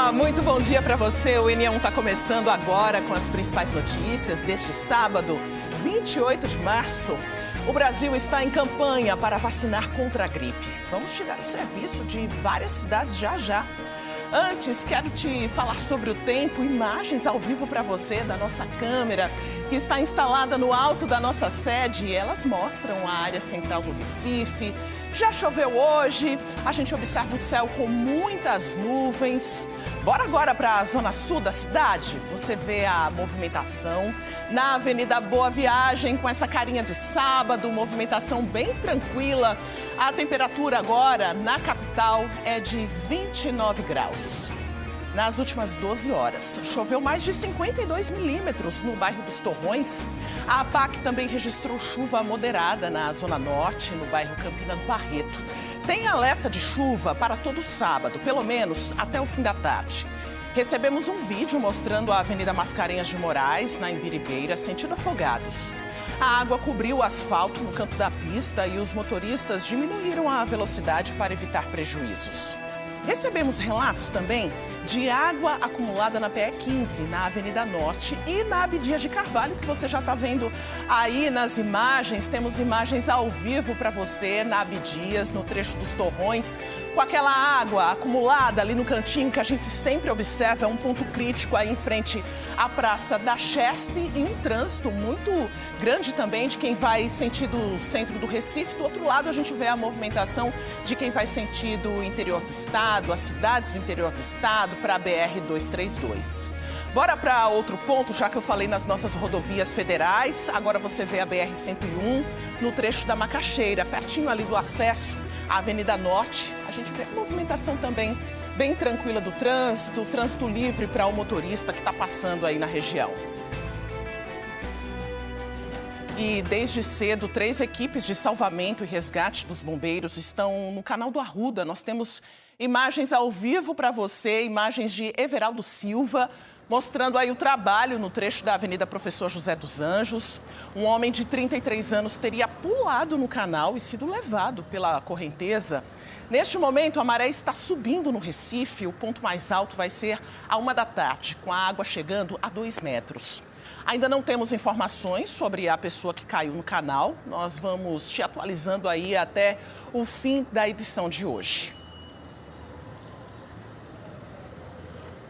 Olá, muito bom dia para você. O N1 está começando agora com as principais notícias deste sábado, 28 de março. O Brasil está em campanha para vacinar contra a gripe. Vamos chegar ao serviço de várias cidades já já. Antes, quero te falar sobre o tempo, imagens ao vivo para você da nossa câmera, que está instalada no alto da nossa sede. Elas mostram a área central do Recife. Já choveu hoje, a gente observa o céu com muitas nuvens. Bora agora para a zona sul da cidade. Você vê a movimentação na Avenida Boa Viagem, com essa carinha de sábado, movimentação bem tranquila. A temperatura agora na capital é de 29 graus. Nas últimas 12 horas, choveu mais de 52 milímetros no bairro dos Torrões. A APAC também registrou chuva moderada na Zona Norte, no bairro Campina do Barreto. Tem alerta de chuva para todo sábado, pelo menos até o fim da tarde. Recebemos um vídeo mostrando a Avenida Mascarenhas de Moraes, na Imbiribeira, sentido Afogados. A água cobriu o asfalto no canto da pista e os motoristas diminuíram a velocidade para evitar prejuízos. Recebemos relatos também de água acumulada na PE15, na Avenida Norte e na Abdias de Carvalho, que você já está vendo aí nas imagens. Temos imagens ao vivo para você na Abdias, no trecho dos Torrões, com aquela água acumulada ali no cantinho que a gente sempre observa, é um ponto crítico aí em frente à Praça da Chesf e um trânsito muito grande também de quem vai sentido centro do Recife. Do outro lado a gente vê a movimentação de quem vai sentido interior do estado, as cidades do interior do estado, para a BR-232. Bora para outro ponto, já que eu falei nas nossas rodovias federais. Agora você vê a BR-101 no trecho da Macaxeira, pertinho ali do acesso à Avenida Norte. A gente vê a movimentação também bem tranquila do trânsito livre para o motorista que está passando aí na região. E desde cedo, 3 equipes de salvamento e resgate dos bombeiros estão no canal do Arruda. Nós temos imagens ao vivo para você, imagens de Everaldo Silva, mostrando aí o trabalho no trecho da Avenida Professor José dos Anjos. Um homem de 33 anos teria pulado no canal e sido levado pela correnteza. Neste momento, a maré está subindo no Recife. O ponto mais alto vai ser à 1 da tarde, com a água chegando a 2 metros. Ainda não temos informações sobre a pessoa que caiu no canal. Nós vamos te atualizando aí até o fim da edição de hoje.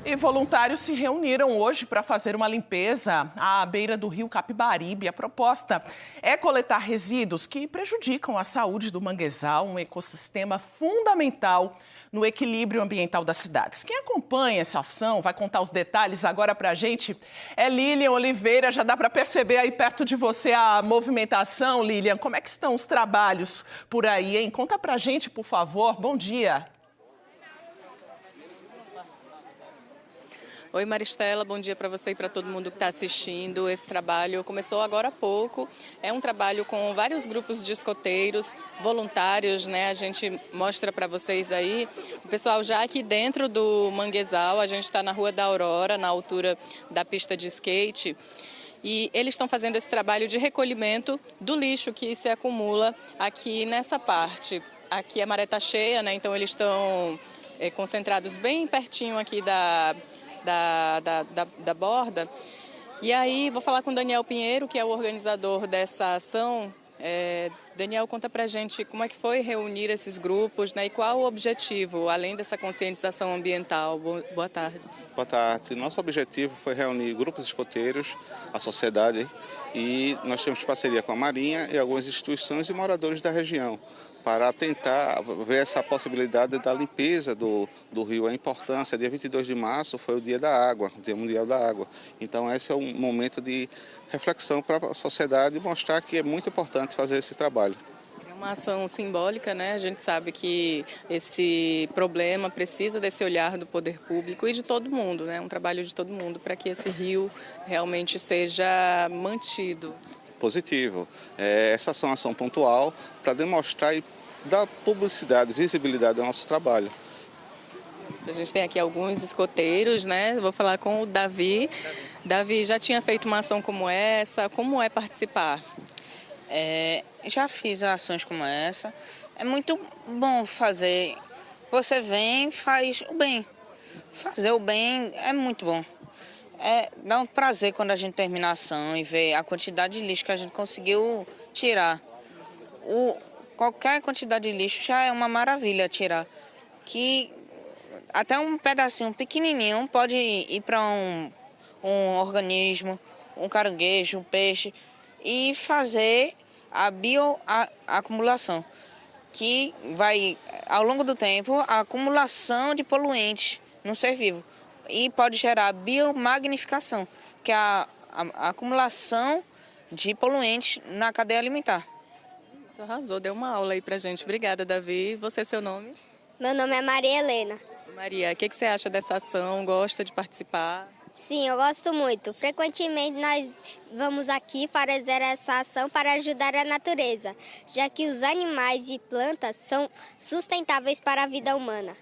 E voluntários se reuniram hoje para fazer uma limpeza à beira do rio Capibaribe. A proposta é coletar resíduos que prejudicam a saúde do manguezal, um ecossistema fundamental no equilíbrio ambiental das cidades. Quem acompanha essa ação vai contar os detalhes agora para a gente é Lilian Oliveira. Já dá para perceber aí perto de você a movimentação, Lilian. Como é que estão os trabalhos por aí, hein? Conta para a gente, por favor. Bom dia. Oi, Maristela, bom dia para você e para todo mundo que está assistindo. Esse trabalho começou agora há pouco. É um trabalho com vários grupos de escoteiros, voluntários, né? A gente mostra para vocês aí. O pessoal já aqui dentro do manguezal, a gente está na Rua da Aurora, na altura da pista de skate. E eles estão fazendo esse trabalho de recolhimento do lixo que se acumula aqui nessa parte. Aqui a maré está cheia, né? Então eles estão concentrados bem pertinho aqui da borda. E aí vou falar com o Daniel Pinheiro, que é o organizador dessa ação. Daniel, conta pra gente como é que foi reunir esses grupos, né, e qual o objetivo, além dessa conscientização ambiental. Boa tarde. Boa tarde. Nosso objetivo foi reunir grupos escoteiros, a sociedade, e nós temos parceria com a Marinha e algumas instituições e moradores da região, para tentar ver essa possibilidade da limpeza do rio. A importância, dia 22 de março foi o Dia da Água, o Dia Mundial da Água. Então esse é um momento de reflexão para a sociedade e mostrar que é muito importante fazer esse trabalho. É uma ação simbólica, né? A gente sabe que esse problema precisa desse olhar do poder público e de todo mundo, né? Um trabalho de todo mundo para que esse rio realmente seja mantido. Positivo. Essa é uma ação pontual para demonstrar e dar publicidade, visibilidade ao nosso trabalho. A gente tem aqui alguns escoteiros, né? Vou falar com o Davi. Davi, já tinha feito uma ação como essa? Como é participar? Já fiz ações como essa. É muito bom fazer. Você vem, faz o bem. Fazer o bem é muito bom. Dá um prazer quando a gente termina a ação e vê a quantidade de lixo que a gente conseguiu tirar. Qualquer quantidade de lixo já é uma maravilha tirar. Que até um pedacinho pequenininho pode ir para um organismo, um caranguejo, um peixe, e fazer a bioacumulação, que vai, ao longo do tempo, a acumulação de poluentes no ser vivo. E pode gerar biomagnificação, que é a acumulação de poluentes na cadeia alimentar. Isso arrasou, deu uma aula aí pra gente. Obrigada, Davi. Você, seu nome? Meu nome é Maria Helena. Maria, o que você acha dessa ação? Gosta de participar? Sim, eu gosto muito. Frequentemente nós vamos aqui fazer essa ação para ajudar a natureza, já que os animais e plantas são sustentáveis para a vida humana.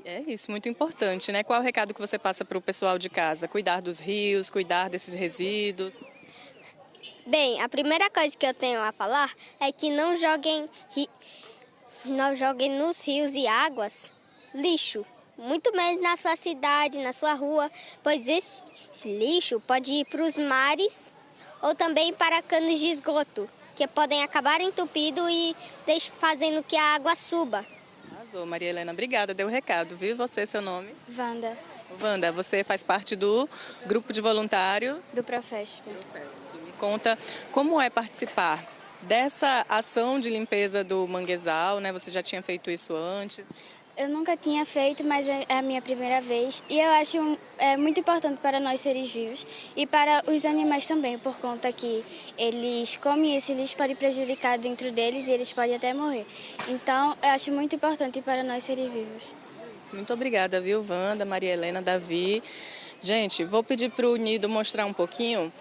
É isso, muito importante, né? Qual é o recado que você passa para o pessoal de casa? Cuidar dos rios, cuidar desses resíduos? Bem, a primeira coisa que eu tenho a falar é que não joguem nos rios e águas lixo, muito menos na sua cidade, na sua rua, pois esse lixo pode ir para os mares ou também para canos de esgoto, que podem acabar entupido e fazendo que a água suba. Arrasou, Maria Helena. Obrigada, deu o recado, viu? Você, seu nome? Wanda, Wanda, você faz parte do grupo de voluntários? do Profesp. Me conta como é participar dessa ação de limpeza do manguezal, né? Você já tinha feito isso antes? Eu nunca tinha feito, mas é a minha primeira vez. E eu acho muito importante para nós seres vivos e para os animais também, por conta que eles comem esse lixo, pode prejudicar dentro deles e eles podem até morrer. Então, eu acho muito importante para nós seres vivos. Muito obrigada, viu, Wanda, Maria Helena, Davi. Gente, vou pedir para o Nido mostrar um pouquinho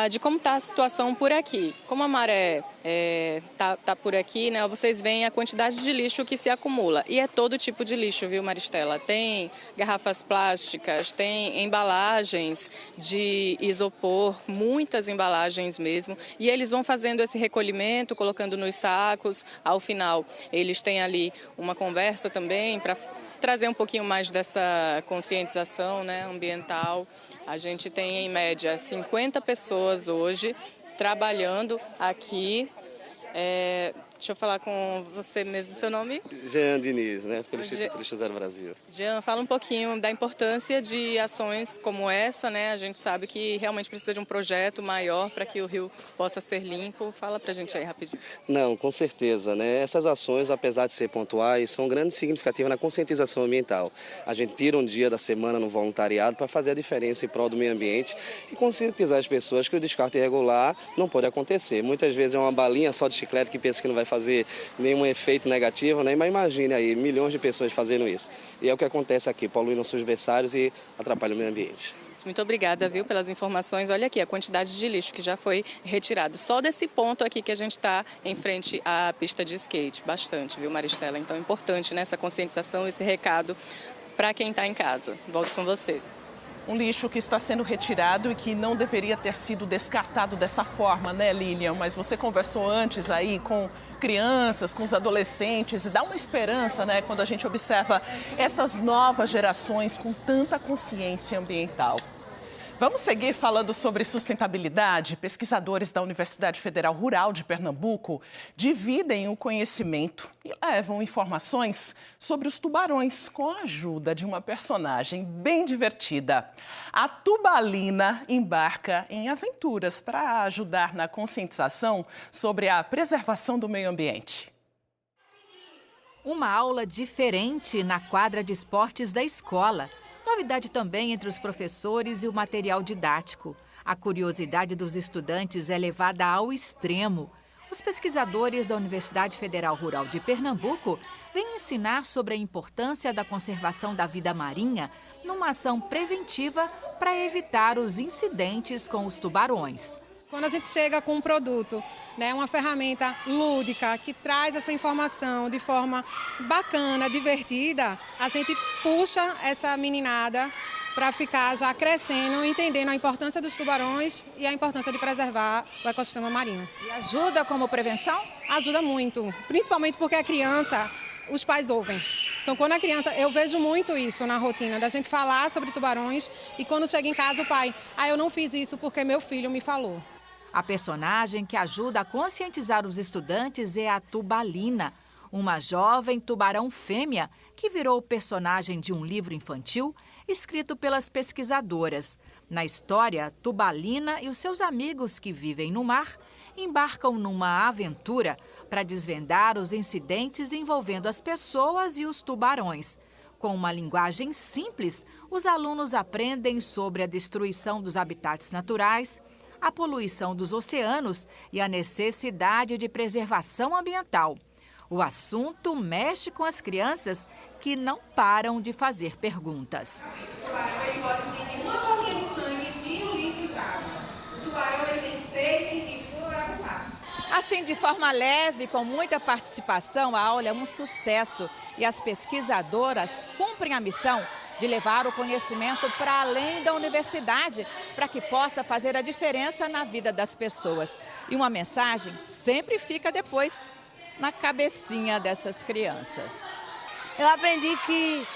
de como está a situação por aqui. Como a maré tá por aqui, né? Vocês veem a quantidade de lixo que se acumula. E é todo tipo de lixo, viu, Maristela? Tem garrafas plásticas, tem embalagens de isopor, muitas embalagens mesmo. E eles vão fazendo esse recolhimento, colocando nos sacos. Ao final, eles têm ali uma conversa também para trazer um pouquinho mais dessa conscientização, né, ambiental. A gente tem, em média, 50 pessoas hoje trabalhando aqui. Deixa eu falar com você mesmo, seu nome? Jean Diniz, né, pelo Instituto Turista Zero Brasil. Jean, fala um pouquinho da importância de ações como essa, né? A gente sabe que realmente precisa de um projeto maior para que o rio possa ser limpo. Fala pra gente aí rapidinho. Não, com certeza, né? Essas ações, apesar de ser pontuais, são grandes e significativas na conscientização ambiental. A gente tira um dia da semana no voluntariado para fazer a diferença em prol do meio ambiente e conscientizar as pessoas que o descarte irregular não pode acontecer. Muitas vezes é uma balinha só de chiclete que pensa que não vai fazer nenhum efeito negativo, né? Mas imagine aí, milhões de pessoas fazendo isso. E é o que acontece aqui, poluindo seus berçários e atrapalham o meio ambiente. Muito obrigada, viu, pelas informações. Olha aqui a quantidade de lixo que já foi retirado. Só desse ponto aqui que a gente está em frente à pista de skate. Bastante, viu, Maristela? Então é importante, né, essa conscientização, esse recado para quem está em casa. Volto com você. Um lixo que está sendo retirado e que não deveria ter sido descartado dessa forma, né, Lilian? Mas você conversou antes aí com crianças, com os adolescentes, e dá uma esperança, né, quando a gente observa essas novas gerações com tanta consciência ambiental. Vamos seguir falando sobre sustentabilidade? Pesquisadores da Universidade Federal Rural de Pernambuco dividem o conhecimento e levam informações sobre os tubarões com a ajuda de uma personagem bem divertida. A Tubalina embarca em aventuras para ajudar na conscientização sobre a preservação do meio ambiente. Uma aula diferente na quadra de esportes da escola. Novidade também entre os professores e o material didático. A curiosidade dos estudantes é levada ao extremo. Os pesquisadores da Universidade Federal Rural de Pernambuco vêm ensinar sobre a importância da conservação da vida marinha numa ação preventiva para evitar os incidentes com os tubarões. Quando a gente chega com um produto, né, uma ferramenta lúdica que traz essa informação de forma bacana, divertida, a gente puxa essa meninada para ficar já crescendo, entendendo a importância dos tubarões e a importância de preservar o ecossistema marinho. E ajuda como prevenção? Ajuda muito, principalmente porque a criança, os pais ouvem. Então, quando a criança, eu vejo muito isso na rotina, da gente falar sobre tubarões e quando chega em casa o pai, eu não fiz isso porque meu filho me falou. A personagem que ajuda a conscientizar os estudantes é a Tubalina, uma jovem tubarão fêmea que virou personagem de um livro infantil escrito pelas pesquisadoras. Na história, Tubalina e os seus amigos que vivem no mar embarcam numa aventura para desvendar os incidentes envolvendo as pessoas e os tubarões. Com uma linguagem simples, os alunos aprendem sobre a destruição dos habitats naturais, a poluição dos oceanos e a necessidade de preservação ambiental. O assunto mexe com as crianças que não param de fazer perguntas. O tubarão ele pode sentir uma gotinha de sangue em 1.000 litros d'água. O tubarão ele tem 6 sentidos super aguçados. Assim, de forma leve, com muita participação, a aula é um sucesso e as pesquisadoras cumprem a missão de levar o conhecimento para além da universidade, para que possa fazer a diferença na vida das pessoas. E uma mensagem sempre fica depois na cabecinha dessas crianças. Eu aprendi que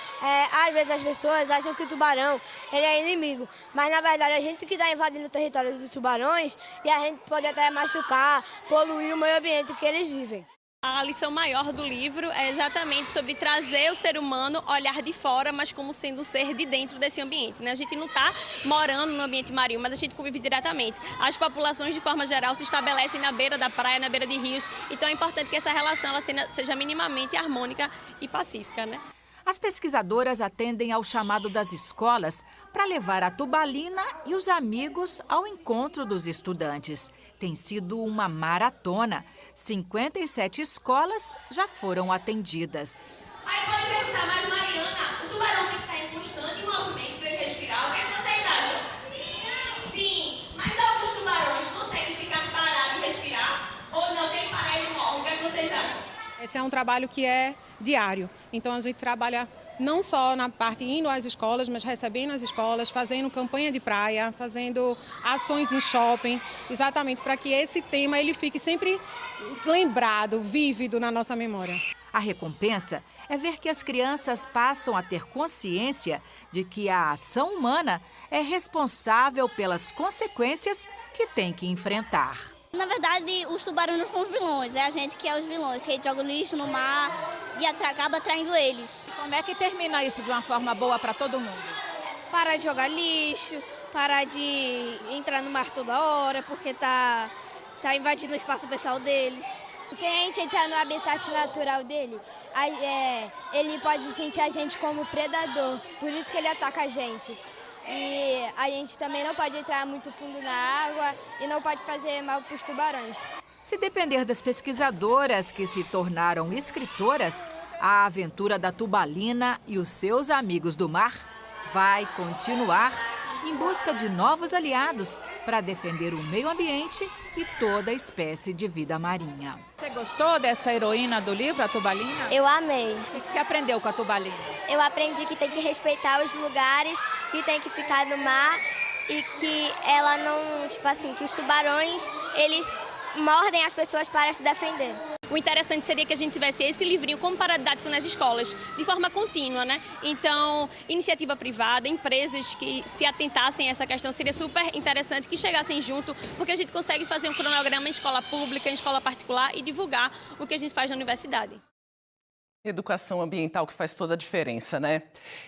às vezes as pessoas acham que o tubarão ele é inimigo, mas na verdade a gente que está invadindo o território dos tubarões e a gente pode até machucar, poluir o meio ambiente que eles vivem. A lição maior do livro é exatamente sobre trazer o ser humano, olhar de fora, mas como sendo um ser de dentro desse ambiente, né? A gente não está morando no ambiente marinho, mas a gente convive diretamente. As populações, de forma geral, se estabelecem na beira da praia, na beira de rios, então é importante que essa relação ela seja minimamente harmônica e pacífica, né? As pesquisadoras atendem ao chamado das escolas para levar a Tubalina e os amigos ao encontro dos estudantes. Tem sido uma maratona. 57 escolas já foram atendidas. Aí pode perguntar, mas Mariana, o tubarão tem que estar em constante movimento para ele respirar? O que é que vocês acham? Sim, mas alguns tubarões conseguem ficar parados e respirar? Ou não, sem parar ele morre? O que é que vocês acham? Esse é um trabalho que é diário, então a gente trabalha não só na parte indo às escolas, mas recebendo as escolas, fazendo campanha de praia, fazendo ações em shopping, exatamente para que esse tema ele fique sempre lembrado, vívido na nossa memória. A recompensa é ver que as crianças passam a ter consciência de que a ação humana é responsável pelas consequências que tem que enfrentar. Na verdade, os tubarões não são os vilões, é a gente que é os vilões, que a gente joga lixo no mar e acaba atraindo eles. Como é que termina isso de uma forma boa para todo mundo? Parar de jogar lixo, parar de entrar no mar toda hora, porque tá invadindo o espaço pessoal deles. Se a gente entrar no habitat natural dele, ele pode sentir a gente como predador, por isso que ele ataca a gente. E a gente também não pode entrar muito fundo na água e não pode fazer mal para os tubarões. Se depender das pesquisadoras que se tornaram escritoras, a aventura da Tubalina e os seus amigos do mar vai continuar em busca de novos aliados para defender o meio ambiente e toda a espécie de vida marinha. Você gostou dessa heroína do livro, a Tubalina? Eu amei. O que você aprendeu com a Tubalina? Eu aprendi que tem que respeitar os lugares, que tem que ficar no mar e que ela não, que os tubarões, eles mordem as pessoas para se defender. O interessante seria que a gente tivesse esse livrinho como paradidático nas escolas, de forma contínua, né? Então, iniciativa privada, empresas que se atentassem a essa questão, seria super interessante que chegassem junto, porque a gente consegue fazer um cronograma em escola pública, em escola particular e divulgar o que a gente faz na universidade. Educação ambiental que faz toda a diferença, né?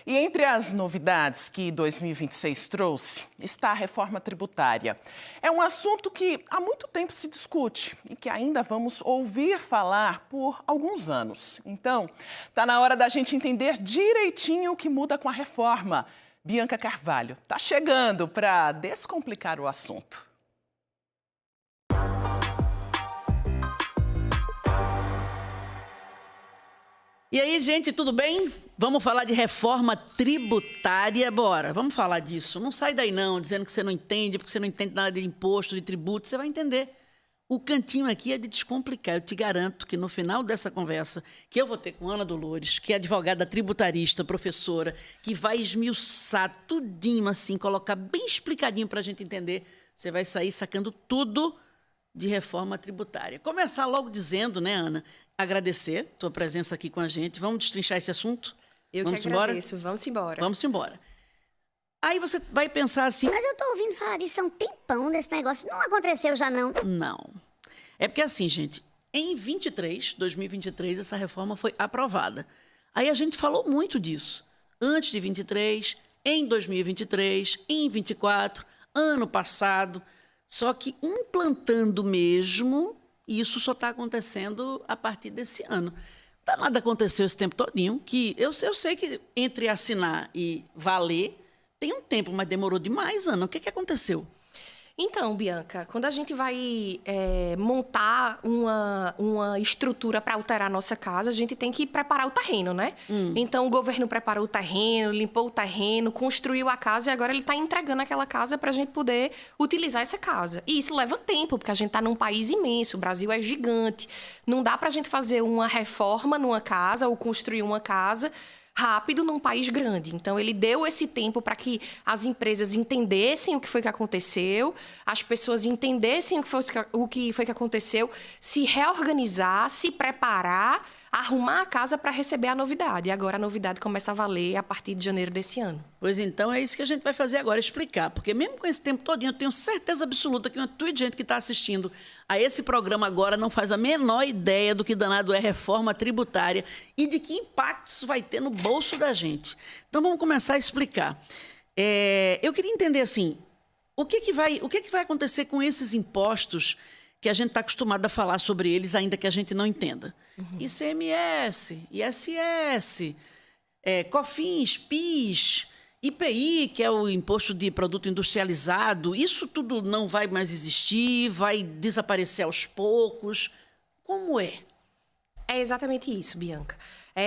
E entre as novidades que 2026 trouxe está a reforma tributária. É um assunto que há muito tempo se discute e que ainda vamos ouvir falar por alguns anos. Então, está na hora da gente entender direitinho o que muda com a reforma. Bianca Carvalho está chegando para descomplicar o assunto. E aí, gente, tudo bem? Vamos falar de reforma tributária? Bora, vamos falar disso. Não sai daí não, dizendo que você não entende, porque você não entende nada de imposto, de tributo, você vai entender. O cantinho aqui é de descomplicar. Eu te garanto que no final dessa conversa, que eu vou ter com Ana Dolores, que é advogada tributarista, professora, que vai esmiuçar tudinho assim, colocar bem explicadinho para a gente entender, você vai sair sacando tudo de reforma tributária. Começar logo dizendo, né, Ana, agradecer a tua presença aqui com a gente. Vamos destrinchar esse assunto? Vamos que agradeço. Embora? Vamos embora. Vamos embora. Aí você vai pensar assim... Mas eu tô ouvindo falar disso há um tempão, desse negócio. Não aconteceu já, não? Não. É porque assim, gente, em 2023, essa reforma foi aprovada. Aí a gente falou muito disso. Antes de 23, em 2023, em 24, ano passado. Só que implantando mesmo, isso só está acontecendo a partir desse ano. Nada aconteceu esse tempo todinho, que eu sei que entre assinar e valer tem um tempo, mas demorou demais, Ana. O que aconteceu? Então, Bianca, quando a gente vai montar uma estrutura para alterar a nossa casa, a gente tem que preparar o terreno, né? Então, o governo preparou o terreno, limpou o terreno, construiu a casa e agora ele está entregando aquela casa para a gente poder utilizar essa casa. E isso leva tempo, porque a gente está num país imenso, o Brasil é gigante. Não dá para a gente fazer uma reforma numa casa ou construir uma casa rápido num país grande. Então, ele deu esse tempo para que as empresas entendessem o que foi que aconteceu, as pessoas entendessem o que foi que aconteceu, se reorganizar, se preparar, arrumar a casa para receber a novidade. E agora a novidade começa a valer a partir de janeiro desse ano. Pois então, é isso que a gente vai fazer agora, explicar. Porque mesmo com esse tempo todinho, eu tenho certeza absoluta que uma tua gente que está assistindo a esse programa agora não faz a menor ideia do que danado é reforma tributária e de que impacto isso vai ter no bolso da gente. Então, vamos começar a explicar. Eu queria entender, assim, o que vai acontecer com esses impostos que a gente está acostumado a falar sobre eles, ainda que a gente não entenda. ICMS, ISS, COFINS, PIS, IPI, que é o Imposto de Produto Industrializado, isso tudo não vai mais existir, vai desaparecer aos poucos. Como é? É exatamente isso, Bianca.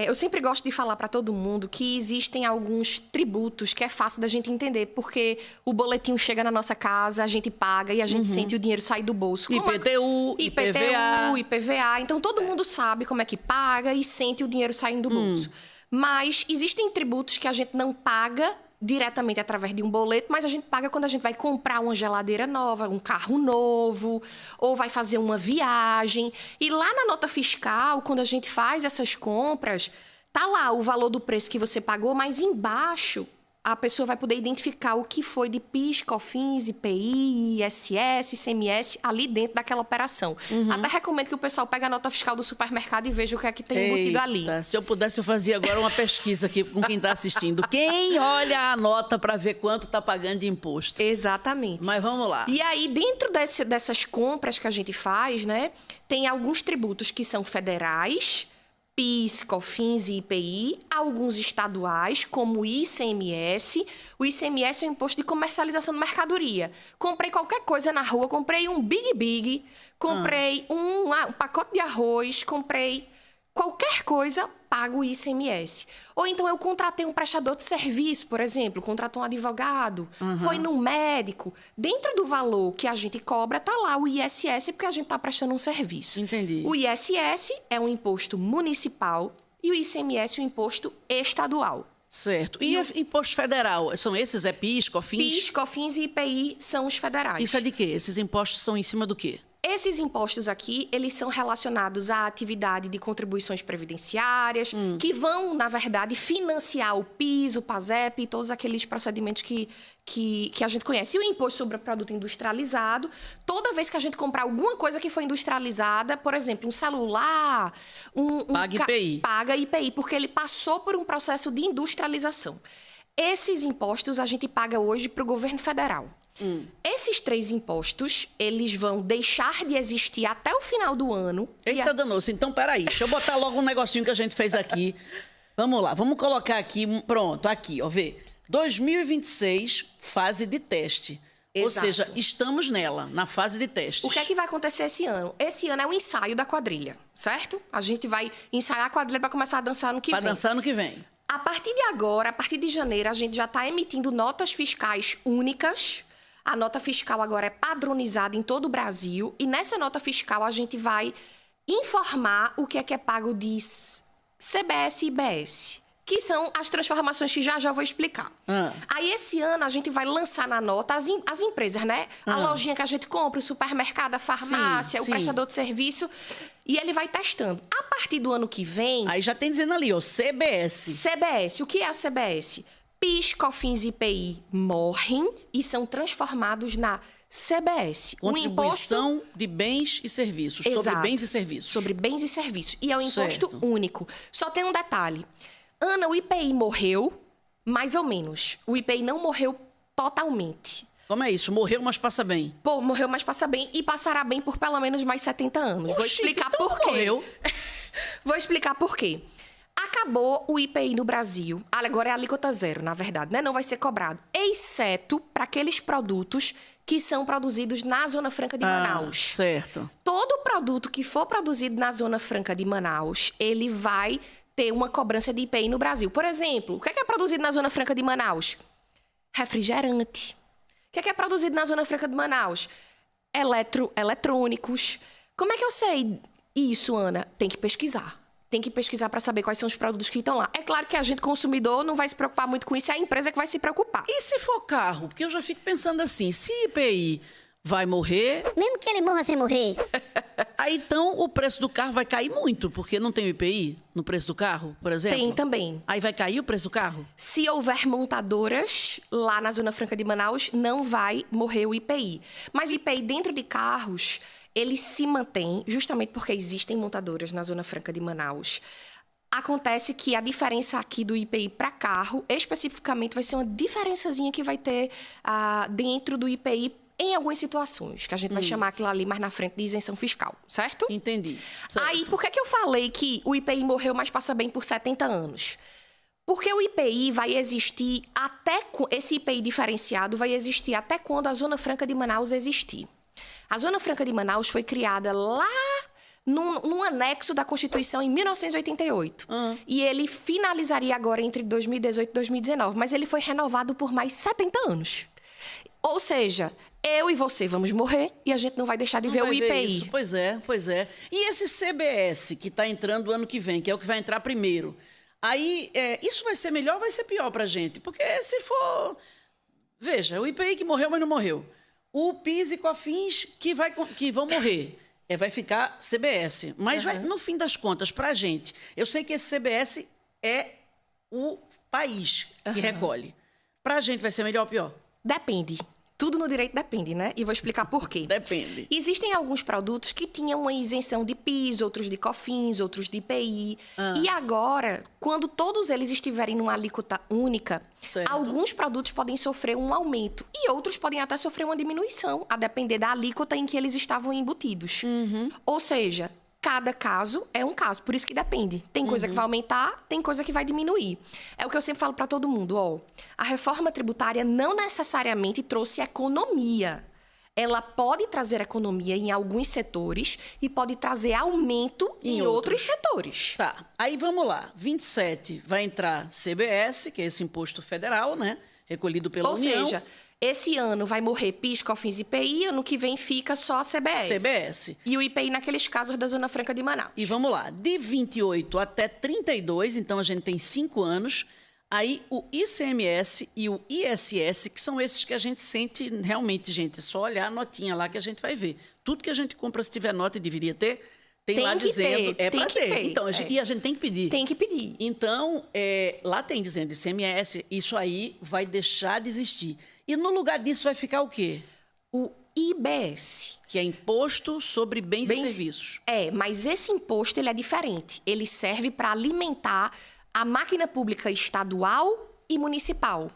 Eu sempre gosto de falar para todo mundo que existem alguns tributos que é fácil da gente entender, porque o boletim chega na nossa casa, a gente paga e a gente sente o dinheiro sair do bolso. IPTU, IPVA. Então, todo mundo sabe como é que paga e sente o dinheiro saindo do bolso. Mas existem tributos que a gente não paga diretamente através de um boleto, mas a gente paga quando a gente vai comprar uma geladeira nova, um carro novo, ou vai fazer uma viagem. E lá na nota fiscal, quando a gente faz essas compras, tá lá o valor do preço que você pagou, mas embaixo a pessoa vai poder identificar o que foi de PIS, COFINS, IPI, ISS, ICMS ali dentro daquela operação. Até recomendo que o pessoal pegue a nota fiscal do supermercado e veja o que é que tem embutido ali. Se eu pudesse, eu fazia agora uma pesquisa aqui com quem está assistindo. Quem olha a nota para ver quanto está pagando de imposto? Exatamente. Mas vamos lá. E aí, dentro dessas compras que a gente faz, né, tem alguns tributos que são federais, PIS, COFINS e IPI, alguns estaduais, como o ICMS. O ICMS é o Imposto de Comercialização de Mercadoria. Comprei qualquer coisa na rua, comprei um Big, comprei um pacote de arroz, comprei qualquer coisa, pago o ICMS. Ou então eu contratei um prestador de serviço, por exemplo, contratou um advogado, foi num médico. Dentro do valor que a gente cobra, está lá o ISS, porque a gente está prestando um serviço. Entendi. O ISS é um imposto municipal e o ICMS é um imposto estadual. Certo. E o imposto federal? São esses? É PIS, COFINS? PIS, COFINS e IPI são os federais. Isso é de quê? Esses impostos são em cima do quê? Esses impostos aqui, eles são relacionados à atividade de contribuições previdenciárias, que vão, na verdade, financiar o PIS, o PASEP e todos aqueles procedimentos que a gente conhece. E o imposto sobre o produto industrializado, toda vez que a gente comprar alguma coisa que foi industrializada, por exemplo, um celular... Paga IPI. Paga IPI, porque ele passou por um processo de industrialização. Esses impostos a gente paga hoje para o governo federal. Esses 3 impostos, eles vão deixar de existir até o final do ano. Eita, danou-se. Então, peraí. Deixa eu botar logo um negocinho que a gente fez aqui. Vamos lá. Vamos colocar aqui. Pronto, aqui, ó. Vê. 2026, fase de teste. Exato. Ou seja, estamos nela, na fase de teste. O que é que vai acontecer esse ano? Esse ano é o ensaio da quadrilha, certo? A gente vai ensaiar a quadrilha para começar a dançar no que vem. Para dançar no que vem. A partir de agora, a partir de janeiro, a gente já está emitindo notas fiscais únicas. A nota fiscal agora é padronizada em todo o Brasil e nessa nota fiscal a gente vai informar o que é pago de CBS e IBS, que são as transformações que já vou explicar. Aí, esse ano, a gente vai lançar na nota as empresas, né? A lojinha que a gente compra, o supermercado, a farmácia, o prestador de serviço. E ele vai testando. A partir do ano que vem... Aí já tem dizendo ali, ó, CBS. CBS. O que é a CBS? PIS, COFINS e IPI morrem e são transformados na CBS. Contribuição de bens e serviços. Exato. Sobre bens e serviços. Sobre bens e serviços. E é um imposto único. Só tem um detalhe. Ana, o IPI morreu, mais ou menos. O IPI não morreu totalmente. Como é isso? Morreu, mas passa bem. Pô, morreu, mas passa bem e passará bem por pelo menos mais 70 anos. Vou explicar então por quê. Morreu. Vou explicar por quê. Acabou o IPI no Brasil. Agora é alíquota zero, na verdade, né? Não vai ser cobrado. Exceto para aqueles produtos que são produzidos na Zona Franca de Manaus. Certo. Todo produto que for produzido na Zona Franca de Manaus, ele vai ter uma cobrança de IPI no Brasil. Por exemplo, o que é produzido na Zona Franca de Manaus? Refrigerante. O que é produzido na Zona Franca de Manaus? Eletrônicos. Como é que eu sei isso, Ana? Tem que pesquisar. Tem que pesquisar para saber quais são os produtos que estão lá. É claro que a gente, consumidor, não vai se preocupar muito com isso, é a empresa que vai se preocupar. E se for carro? Porque eu já fico pensando assim, se IPI vai morrer... Mesmo que ele morra sem morrer. Aí, então, o preço do carro vai cair muito, porque não tem o IPI no preço do carro, por exemplo? Tem também. Aí vai cair o preço do carro? Se houver montadoras lá na Zona Franca de Manaus, não vai morrer o IPI. Mas o IPI dentro de carros, ele se mantém, justamente porque existem montadoras na Zona Franca de Manaus. Acontece que a diferença aqui do IPI para carro, especificamente, vai ser uma diferençazinha que vai ter dentro do IPI em algumas situações, que a gente vai chamar aquilo ali mais na frente de isenção fiscal, certo? Entendi. Certo. Aí, por que eu falei que o IPI morreu, mas passa bem por 70 anos? Porque o IPI vai existir esse IPI diferenciado vai existir até quando a Zona Franca de Manaus existir. A Zona Franca de Manaus foi criada lá num anexo da Constituição em 1988. E ele finalizaria agora entre 2018 e 2019, mas ele foi renovado por mais 70 anos. Ou seja, eu e você vamos morrer e a gente não vai deixar de ver o IPI. Pois é, pois é. E esse CBS que está entrando ano que vem, que é o que vai entrar primeiro, aí isso vai ser melhor ou vai ser pior para a gente? Porque se for... Veja, o IPI que morreu, mas não morreu. O PIS e COFINS que vão morrer. Vai ficar CBS. Mas no fim das contas, para a gente, eu sei que esse CBS é o país que recolhe. Para a gente vai ser melhor ou pior? Depende. Tudo no direito depende, né? E vou explicar por quê. Depende. Existem alguns produtos que tinham uma isenção de PIS, outros de COFINS, outros de IPI. E agora, quando todos eles estiverem numa alíquota única, alguns produtos podem sofrer um aumento e outros podem até sofrer uma diminuição, a depender da alíquota em que eles estavam embutidos. Ou seja, cada caso é um caso, por isso que depende. Tem coisa que vai aumentar, tem coisa que vai diminuir. É o que eu sempre falo para todo mundo, a reforma tributária não necessariamente trouxe economia. Ela pode trazer economia em alguns setores e pode trazer aumento em outros setores. Tá, aí vamos lá. 27 vai entrar CBS, que é esse imposto federal, né? Recolhido pela União. Ou seja, esse ano vai morrer PIS, COFINS e IPI, ano que vem fica só a CBS. E o IPI naqueles casos da Zona Franca de Manaus. E vamos lá, de 28 até 32, então a gente tem 5 anos, aí o ICMS e o ISS, que são esses que a gente sente realmente, gente, é só olhar a notinha lá que a gente vai ver. Tudo que a gente compra, se tiver nota e deveria ter, tem lá dizendo, é para ter. Então, e a gente tem que pedir. Tem que pedir. Então, lá tem dizendo ICMS, isso aí vai deixar de existir. E no lugar disso vai ficar o quê? O IBS. Que é Imposto sobre Bens e Serviços. Mas esse imposto ele é diferente. Ele serve para alimentar a máquina pública estadual e municipal.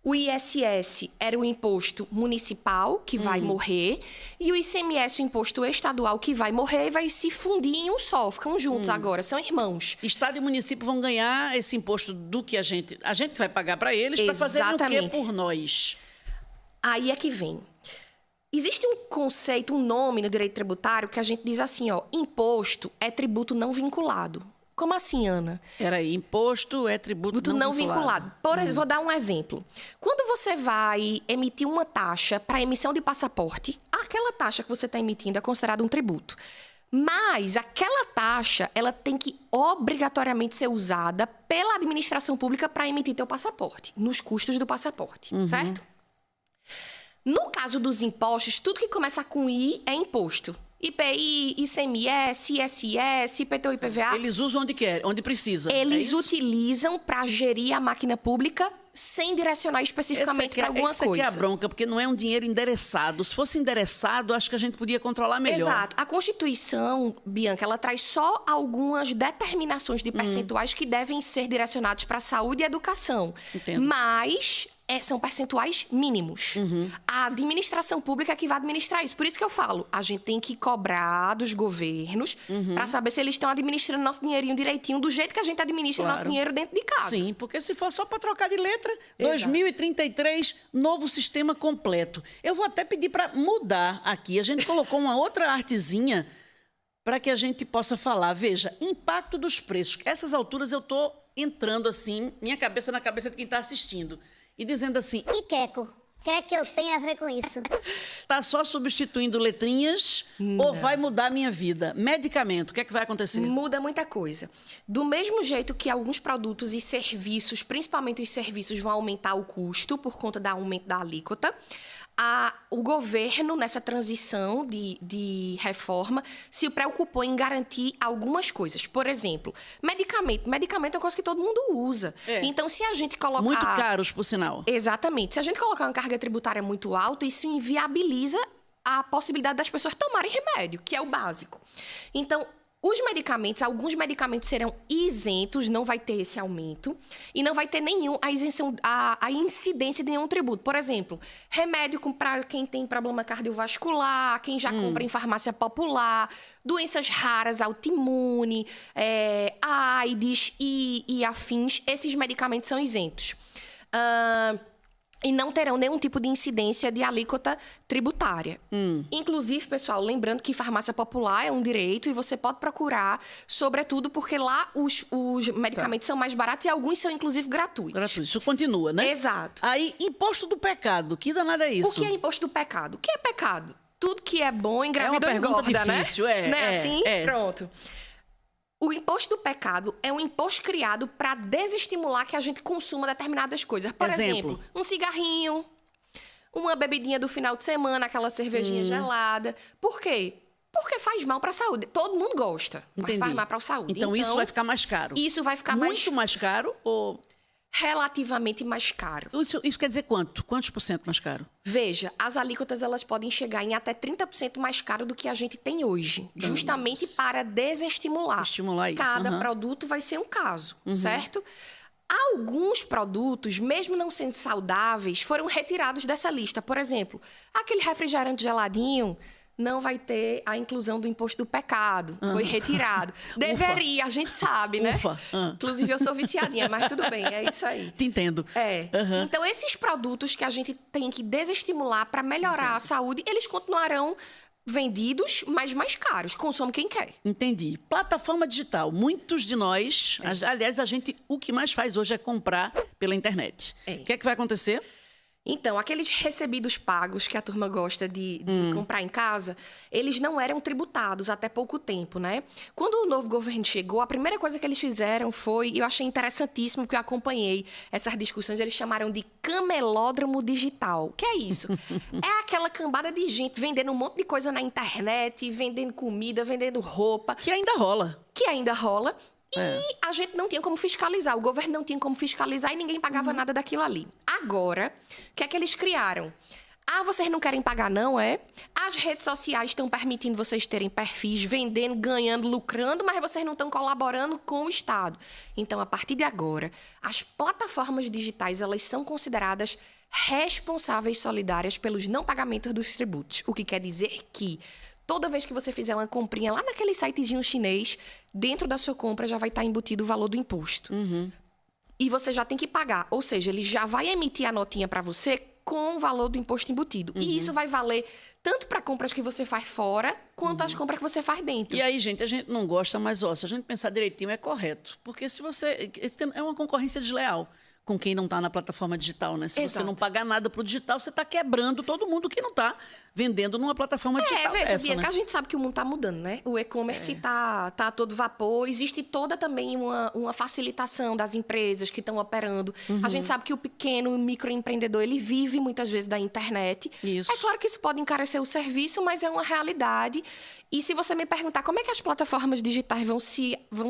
O ISS era o imposto municipal, que vai morrer, e o ICMS, o imposto estadual, que vai morrer e vai se fundir em um só. Ficam juntos agora, são irmãos. Estado e município vão ganhar esse imposto do que a gente vai pagar para eles, para fazerem o quê por nós? Aí é que vem. Existe um conceito, um nome no direito tributário que a gente diz assim, imposto é tributo não vinculado. Como assim, Ana? Peraí, imposto é tributo não vinculado. Por exemplo, vou dar um exemplo. Quando você vai emitir uma taxa para emissão de passaporte, aquela taxa que você está emitindo é considerada um tributo. Mas aquela taxa, ela tem que obrigatoriamente ser usada pela administração pública para emitir teu passaporte, nos custos do passaporte, certo? No caso dos impostos, tudo que começa com I é imposto. IPI, ICMS, ISS, IPTU, IPVA. Eles usam onde querem, onde precisa. Eles utilizam para gerir a máquina pública sem direcionar especificamente para alguma coisa. Essa aqui é a bronca, porque não é um dinheiro endereçado. Se fosse endereçado, acho que a gente podia controlar melhor. Exato. A Constituição, Bianca, ela traz só algumas determinações de percentuais que devem ser direcionados para saúde e educação. Entendo. Mas são percentuais mínimos. A administração pública é que vai administrar isso. Por isso que eu falo, a gente tem que cobrar dos governos para saber se eles estão administrando nosso dinheirinho direitinho, do jeito que a gente administra nosso dinheiro dentro de casa. Sim, porque se for só para trocar de letra, Exato. 2033, novo sistema completo. Eu vou até pedir para mudar aqui. A gente colocou uma outra artezinha para que a gente possa falar. Veja, impacto dos preços. Essas alturas eu estou entrando assim, minha cabeça na cabeça de quem está assistindo. E dizendo assim... E Queco? O que é que eu tenho a ver com isso? Tá só substituindo letrinhas ou vai mudar a minha vida? Medicamento, o que é que vai acontecer? Muda muita coisa. Do mesmo jeito que alguns produtos e serviços, principalmente os serviços, vão aumentar o custo por conta do aumento da alíquota, o governo, nessa transição de reforma, se preocupou em garantir algumas coisas. Por exemplo, medicamento. Medicamento é uma coisa que todo mundo usa. Então, se a gente colocar... Muito caros, por sinal. Exatamente. Se a gente colocar uma carga tributária muito alta, isso inviabiliza a possibilidade das pessoas tomarem remédio, que é o básico. Então, os medicamentos, alguns medicamentos serão isentos, não vai ter esse aumento, e não vai ter a incidência de nenhum tributo. Por exemplo, remédio para quem tem problema cardiovascular, quem já compra em farmácia popular, doenças raras, autoimune, AIDS e afins, esses medicamentos são isentos. E não terão nenhum tipo de incidência de alíquota tributária. Inclusive, pessoal, lembrando que farmácia popular é um direito e você pode procurar, sobretudo porque lá os medicamentos são mais baratos e alguns são, inclusive, gratuitos. Gratuito. Isso continua, né? Exato. Aí, imposto do pecado. Que danada é isso? O que é imposto do pecado? O que é pecado? Tudo que é bom engravida ou engorda, pergunta difícil, né? Não é assim? É. Pronto. O imposto do pecado é um imposto criado para desestimular que a gente consuma determinadas coisas. Por exemplo, um cigarrinho, uma bebidinha do final de semana, aquela cervejinha gelada. Por quê? Porque faz mal para a saúde. Todo mundo gosta, mas faz mal para a saúde. Então, isso vai ficar mais caro. Isso vai ficar muito mais caro ou... Relativamente mais caro. Isso quer dizer quanto? Quantos por cento mais caro? Veja, as alíquotas elas podem chegar em até 30% mais caro do que a gente tem hoje. Justamente para desestimular. Estimular isso. Cada produto vai ser um caso, certo? Alguns produtos, mesmo não sendo saudáveis, foram retirados dessa lista. Por exemplo, aquele refrigerante geladinho... não vai ter a inclusão do imposto do pecado. Foi retirado. Deveria, a gente sabe, né? Inclusive, eu sou viciadinha, mas tudo bem, é isso aí. Te entendo. Então, esses produtos que a gente tem que desestimular para melhorar a saúde, eles continuarão vendidos, mas mais caros. Consome quem quer. Entendi. Plataforma digital. Muitos de nós, aliás, o que mais faz hoje é comprar pela internet. O que é que vai acontecer? Então, aqueles recebidos pagos que a turma gosta de comprar em casa, eles não eram tributados até pouco tempo, né? Quando o novo governo chegou, a primeira coisa que eles fizeram foi, e eu achei interessantíssimo, porque eu acompanhei essas discussões, eles chamaram de camelódromo digital. O que é isso? É aquela cambada de gente vendendo um monte de coisa na internet, vendendo comida, vendendo roupa. Que ainda rola. E a gente não tinha como fiscalizar, o governo não tinha como fiscalizar e ninguém pagava nada daquilo ali. Agora, o que é que eles criaram? Vocês não querem pagar não, é? As redes sociais estão permitindo vocês terem perfis, vendendo, ganhando, lucrando, mas vocês não estão colaborando com o Estado. Então, a partir de agora, as plataformas digitais, elas são consideradas responsáveis solidárias pelos não pagamentos dos tributos. O que quer dizer que toda vez que você fizer uma comprinha lá naquele sitezinho chinês, dentro da sua compra já vai estar embutido o valor do imposto. E você já tem que pagar. Ou seja, ele já vai emitir a notinha para você com o valor do imposto embutido. E isso vai valer tanto para compras que você faz fora, quanto as compras que você faz dentro. E aí, gente, a gente não gosta, mas se a gente pensar direitinho, é correto. Porque se você... É uma concorrência desleal. com quem não está na plataforma digital, né? Se Exato. você não pagar nada para o digital, você está quebrando todo mundo que não está vendendo numa plataforma digital. Veja, dessa, Bianca, né? a gente sabe que o mundo está mudando, né? O e-commerce tá a todo vapor. Existe toda também uma facilitação das empresas que estão operando. A gente sabe que o pequeno microempreendedor, ele vive muitas vezes da internet. Isso. É claro que isso pode encarecer o serviço, mas é uma realidade. E se você me perguntar como é que as plataformas digitais vão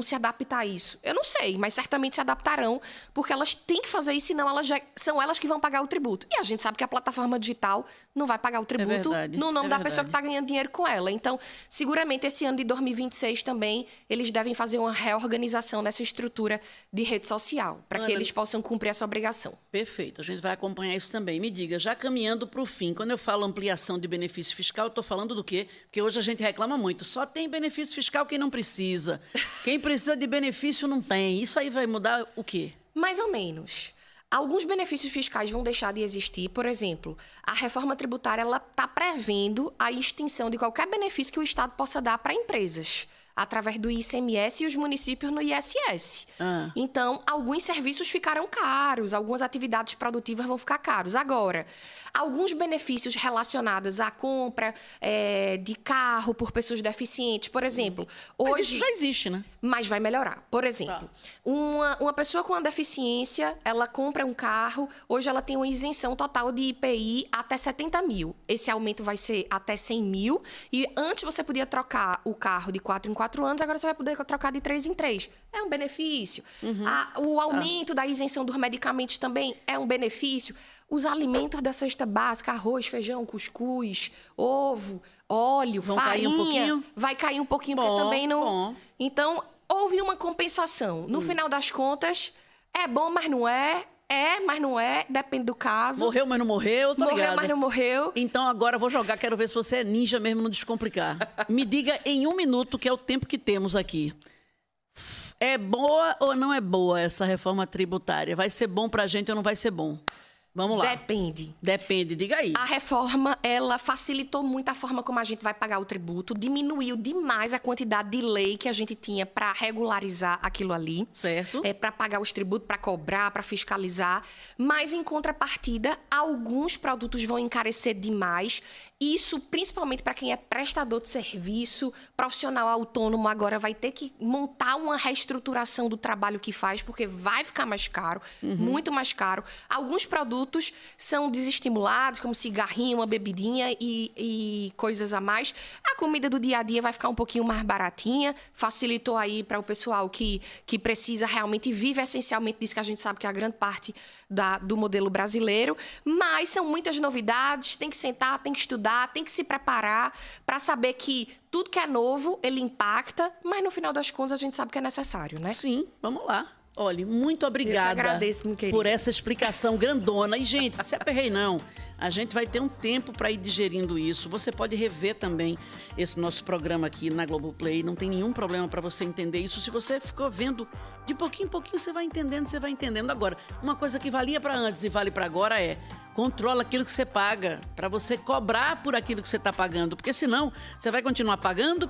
se adaptar a isso, eu não sei, mas certamente se adaptarão, porque elas têm que fazer isso, senão são elas que vão pagar o tributo. E a gente sabe que a plataforma digital não vai pagar o tributo no nome da pessoa que está ganhando dinheiro com ela. Então, seguramente, esse ano de 2026 também, eles devem fazer uma reorganização nessa estrutura de rede social, para que eles possam cumprir essa obrigação. Perfeito, a gente vai acompanhar isso também. Me diga, já caminhando para o fim, quando eu falo ampliação de benefício fiscal, eu estou falando do quê? Porque hoje a gente reclama muito, só tem benefício fiscal quem não precisa. Quem precisa de benefício não tem. Isso aí vai mudar o quê? Mais ou menos. Alguns benefícios fiscais vão deixar de existir. Por exemplo, a reforma tributária está prevendo a extinção de qualquer benefício que o Estado possa dar para empresas, através do ICMS e os municípios no ISS. Então, alguns serviços ficarão caros, algumas atividades produtivas vão ficar caros. Agora, alguns benefícios relacionados à compra de carro por pessoas deficientes, por exemplo... Mas hoje isso já existe, né? Mas vai melhorar. Por exemplo, uma pessoa com uma deficiência, ela compra um carro, hoje ela tem uma isenção total de IPI até 70 mil. Esse aumento vai ser até 100 mil. E antes você podia trocar o carro de 4 em 4 anos, agora você vai poder trocar de 3 em 3. É um benefício. O aumento da isenção dos medicamentos também é um benefício. Os alimentos da cesta básica, arroz, feijão, cuscuz, ovo, óleo, farinha... Cair um pouquinho? Vai cair um pouquinho, porque também não... Então, houve uma compensação. No final das contas, é bom, mas não é. Mas não é. Depende do caso. Morreu, mas não morreu, tô ligada. Morreu, mas não morreu. Então, agora eu vou jogar, quero ver se você é ninja mesmo no descomplicar. Me diga em 1 minuto, que é o tempo que temos aqui. É boa ou não é boa essa reforma tributária? Vai ser bom pra gente ou não vai ser bom? Vamos lá. Depende. Depende, diga aí. A reforma, ela facilitou muito a forma como a gente vai pagar o tributo, diminuiu demais a quantidade de lei que a gente tinha para regularizar aquilo ali. Certo. Para pagar os tributos, para cobrar, para fiscalizar. Mas, em contrapartida, alguns produtos vão encarecer demais. Isso, principalmente para quem é prestador de serviço, profissional autônomo, agora vai ter que montar uma reestruturação do trabalho que faz, porque vai ficar mais caro, muito mais caro. Alguns produtos são desestimulados, como cigarrinho, uma bebidinha e coisas a mais. A comida do dia a dia vai ficar um pouquinho mais baratinha, facilitou aí para o pessoal que precisa realmente e vive essencialmente disso, que a gente sabe que é a grande parte do modelo brasileiro. Mas são muitas novidades, tem que sentar, tem que estudar, tem que se preparar para saber que tudo que é novo, ele impacta, mas no final das contas a gente sabe que é necessário, né? Sim, vamos lá. Olha, muito obrigada agradeço, por essa explicação grandona. E, gente, se aperrei não. A gente vai ter um tempo para ir digerindo isso. Você pode rever também esse nosso programa aqui na Globoplay. Não tem nenhum problema para você entender isso. Se você ficou vendo de pouquinho em pouquinho, você vai entendendo. Agora, uma coisa que valia para antes e vale para agora é: controla aquilo que você paga, para você cobrar por aquilo que você está pagando. Porque senão, você vai continuar pagando,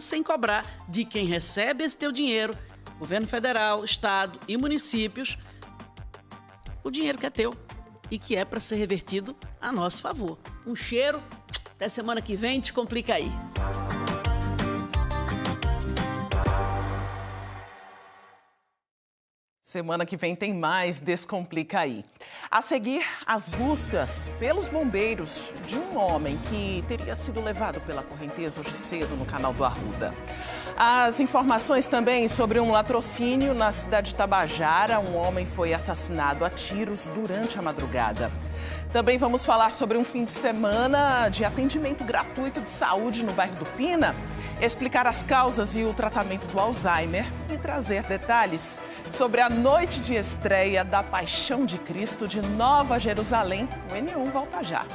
sem cobrar de quem recebe esse teu dinheiro. Governo federal, estado e municípios, o dinheiro que é teu e que é para ser revertido a nosso favor. Um cheiro, até semana que vem, Descomplica aí. Semana que vem tem mais Descomplica aí. A seguir, as buscas pelos bombeiros de um homem que teria sido levado pela correnteza hoje cedo no canal do Arruda. As informações também sobre um latrocínio na cidade de Tabajara. Um homem foi assassinado a tiros durante a madrugada. Também vamos falar sobre um fim de semana de atendimento gratuito de saúde no bairro do Pina, explicar as causas e o tratamento do Alzheimer e trazer detalhes sobre a noite de estreia da Paixão de Cristo de Nova Jerusalém. O N1 volta já.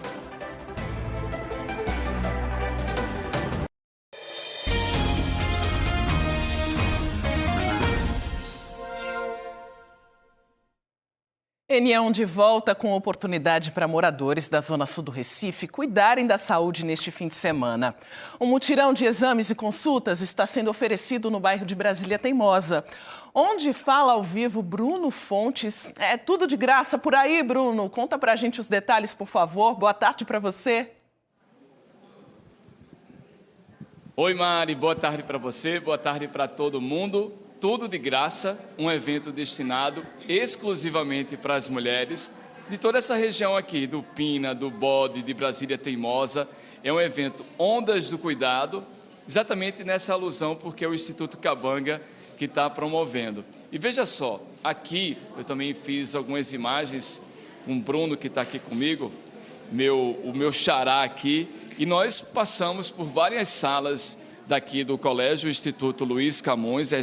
União de volta com oportunidade para moradores da Zona Sul do Recife cuidarem da saúde neste fim de semana. Um mutirão de exames e consultas está sendo oferecido no bairro de Brasília Teimosa, onde fala ao vivo Bruno Fontes. É tudo de graça por aí, Bruno. Conta pra gente os detalhes, por favor. Boa tarde para você. Oi, Mari. Boa tarde para você. Boa tarde para todo mundo. Tudo de graça, um evento destinado exclusivamente para as mulheres de toda essa região aqui, do Pina, do Bode, de Brasília Teimosa. É um evento Ondas do Cuidado, exatamente nessa alusão, porque é o Instituto Cabanga que está promovendo. E veja só, aqui eu também fiz algumas imagens com o Bruno, que está aqui comigo, o meu xará aqui, e nós passamos por várias salas daqui do colégio, o Instituto Luiz Camões, é a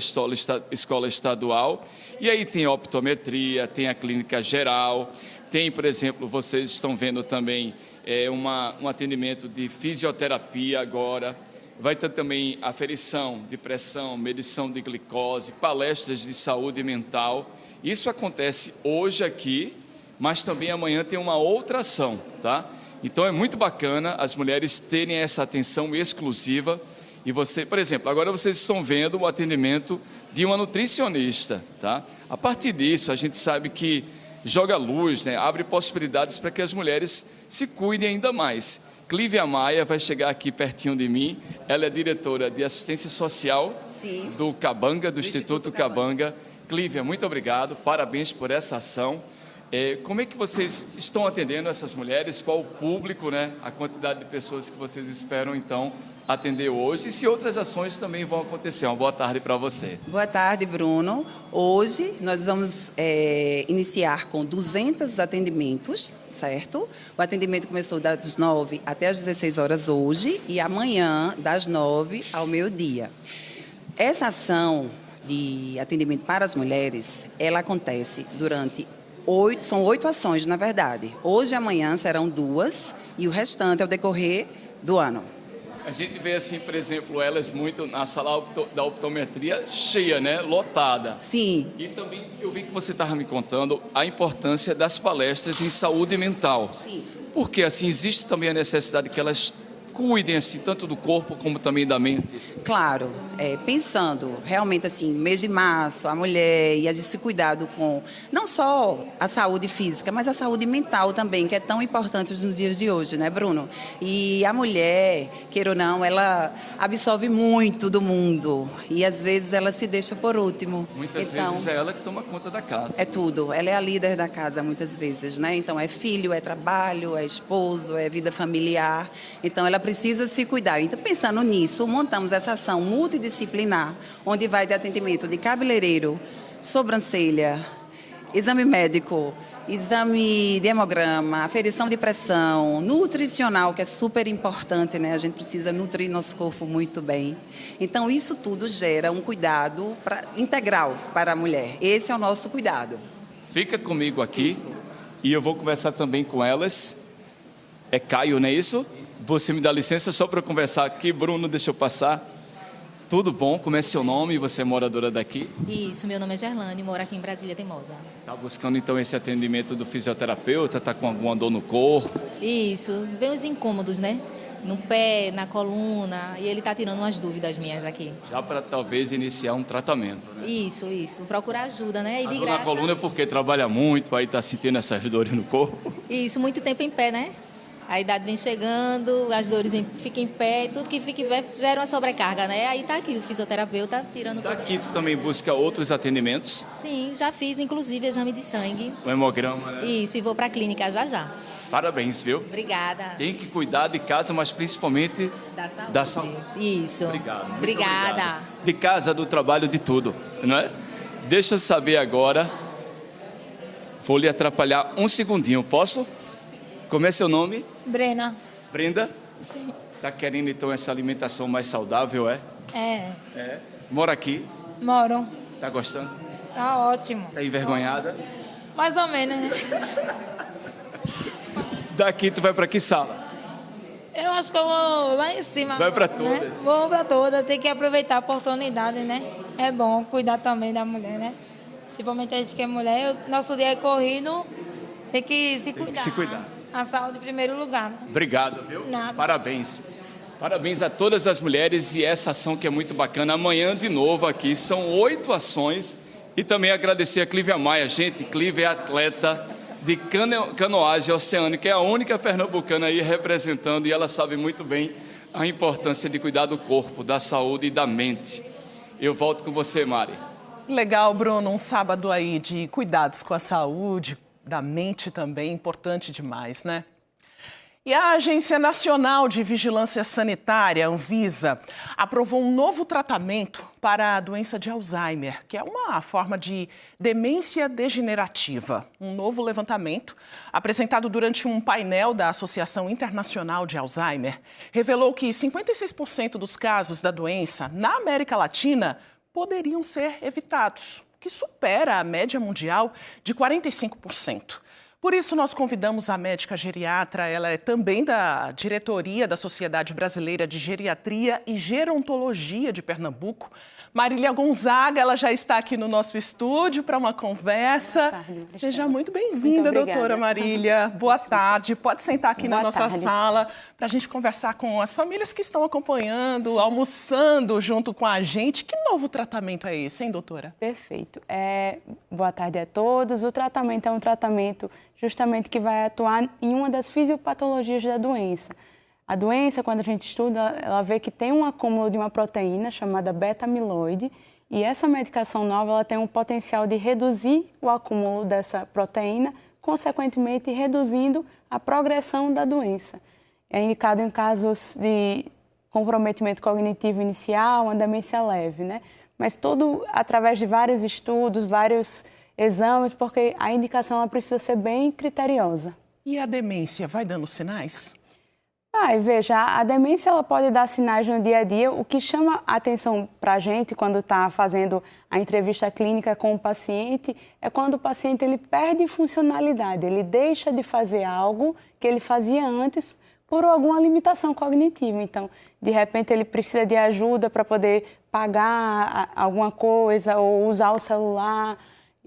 escola estadual, e aí tem optometria, tem a clínica geral, tem, por exemplo, vocês estão vendo também um atendimento de fisioterapia agora, vai ter também aferição de pressão, medição de glicose, palestras de saúde mental. Isso acontece hoje aqui, mas também amanhã tem uma outra ação, tá? Então é muito bacana as mulheres terem essa atenção exclusiva. E você, por exemplo, agora vocês estão vendo o atendimento de uma nutricionista, tá? A partir disso, a gente sabe que joga luz, né? Abre possibilidades para que as mulheres se cuidem ainda mais. Clívia Maia vai chegar aqui pertinho de mim, ela é diretora de assistência social do Cabanga, do Instituto Cabanga. Clívia, muito obrigado, parabéns por essa ação. Como é que vocês estão atendendo essas mulheres? Qual o público, né? A quantidade de pessoas que vocês esperam, então, atender hoje? E se outras ações também vão acontecer? Uma boa tarde para você. Boa tarde, Bruno. Hoje nós vamos iniciar com 200 atendimentos, certo? O atendimento começou das 9 até as 16 horas hoje e amanhã das 9 ao meio-dia. Essa ação de atendimento para as mulheres, ela acontece durante são 8 ações, na verdade. Hoje e amanhã serão 2 e o restante é o decorrer do ano. A gente vê assim, por exemplo, elas muito na sala da optometria cheia, né? Lotada. Sim. E também eu vi que você estava me contando a importância das palestras em saúde mental. Sim. Porque assim existe também a necessidade que elas cuidem assim tanto do corpo como também da mente. Claro, pensando realmente assim, mês de março, a mulher e a de se cuidado com não só a saúde física, mas a saúde mental também, que é tão importante nos dias de hoje, né, Bruno? E a mulher, queira ou não, ela absorve muito do mundo e às vezes ela se deixa por último. Muitas vezes é ela que toma conta da casa. É tudo, ela é a líder da casa muitas vezes, né? Então é filho, é trabalho, é esposo, é vida familiar, então ela precisa se cuidar. Então pensando nisso, montamos essa ação multidisciplinar, onde vai de atendimento de cabeleireiro, sobrancelha, exame médico, exame de hemograma, aferição de pressão, nutricional, que é super importante, né? A gente precisa nutrir nosso corpo muito bem. Então, isso tudo gera um cuidado integral para a mulher. Esse é o nosso cuidado. Fica comigo aqui e eu vou conversar também com elas. É Caio, não é isso? Você me dá licença só para eu conversar aqui. Bruno, deixa eu passar. Tudo bom? Como é seu nome? Você é moradora daqui? Isso, meu nome é Gerlane, moro aqui em Brasília Teimosa. Está buscando então esse atendimento do fisioterapeuta? Está com alguma dor no corpo? Isso, vem os incômodos, né? No pé, na coluna, e ele está tirando umas dúvidas minhas aqui. Já para talvez iniciar um tratamento, né? Isso, procurar ajuda, né? E a de dor graça. na coluna é porque trabalha muito, aí está sentindo essas dores no corpo? Isso, muito tempo em pé, né? A idade vem chegando, as dores ficam em pé, tudo que fica em pé gera uma sobrecarga, né? Aí tá aqui o fisioterapeuta tirando tudo. Daqui tu também busca outros atendimentos? Sim, já fiz inclusive exame de sangue. O hemograma, né? Isso, e vou para a clínica já. Parabéns, viu? Obrigada. Tem que cuidar de casa, mas principalmente da saúde. Isso. Obrigado. Obrigada. Obrigado. De casa, do trabalho, de tudo, não é? Deixa eu saber agora. Vou lhe atrapalhar um segundinho, posso? Como é seu nome? Brena. Brenda? Sim. Tá querendo então essa alimentação mais saudável, é? É. Mora aqui? Moro. Tá gostando? Tá ótimo. Tá envergonhada? Mais ou menos, né? Daqui tu vai para que sala? Eu acho que eu vou lá em cima. Vai para né? todas? Vou para todas. Tem que aproveitar a oportunidade, né? É bom cuidar também da mulher, né? Principalmente a gente que é mulher. Nosso dia é corrido, Tem que se cuidar. Tem que se cuidar. A saúde em primeiro lugar. Né? Obrigado, viu? Nada. Parabéns. Parabéns a todas as mulheres e essa ação que é muito bacana. Amanhã, de novo, aqui, são 8 ações. E também agradecer a Clívia Maia. Gente, Clívia é atleta de canoagem oceânica, é a única pernambucana aí representando, e ela sabe muito bem a importância de cuidar do corpo, da saúde e da mente. Eu volto com você, Mari. Legal, Bruno, um sábado aí de cuidados com a saúde, da mente também, importante demais, né? E a Agência Nacional de Vigilância Sanitária, Anvisa, aprovou um novo tratamento para a doença de Alzheimer, que é uma forma de demência degenerativa. Um novo levantamento, apresentado durante um painel da Associação Internacional de Alzheimer, revelou que 56% dos casos da doença na América Latina poderiam ser evitados, que supera a média mundial de 45%. Por isso, nós convidamos a médica geriatra, ela é também da diretoria da Sociedade Brasileira de Geriatria e Gerontologia de Pernambuco, Marília Gonzaga. Ela já está aqui no nosso estúdio para uma conversa. Tarde, seja muito bem-vinda, doutora Marília. Boa tarde. Pode sentar aqui na nossa sala para a gente conversar com as famílias que estão acompanhando, almoçando junto com a gente. Que novo tratamento é esse, hein, doutora? Perfeito. Boa tarde a todos. O tratamento é um tratamento justamente que vai atuar em uma das fisiopatologias da doença. A doença, quando a gente estuda, ela vê que tem um acúmulo de uma proteína chamada beta-amiloide, e essa medicação nova ela tem um potencial de reduzir o acúmulo dessa proteína, consequentemente reduzindo a progressão da doença. É indicado em casos de comprometimento cognitivo inicial, uma demência leve, né? Mas tudo através de vários estudos, vários exames, porque a indicação ela precisa ser bem criteriosa. E a demência vai dando sinais? Veja, a demência ela pode dar sinais no dia a dia. O que chama a atenção para a gente quando está fazendo a entrevista clínica com o paciente é quando o paciente ele perde funcionalidade, ele deixa de fazer algo que ele fazia antes por alguma limitação cognitiva. Então, de repente, ele precisa de ajuda para poder pagar alguma coisa ou usar o celular.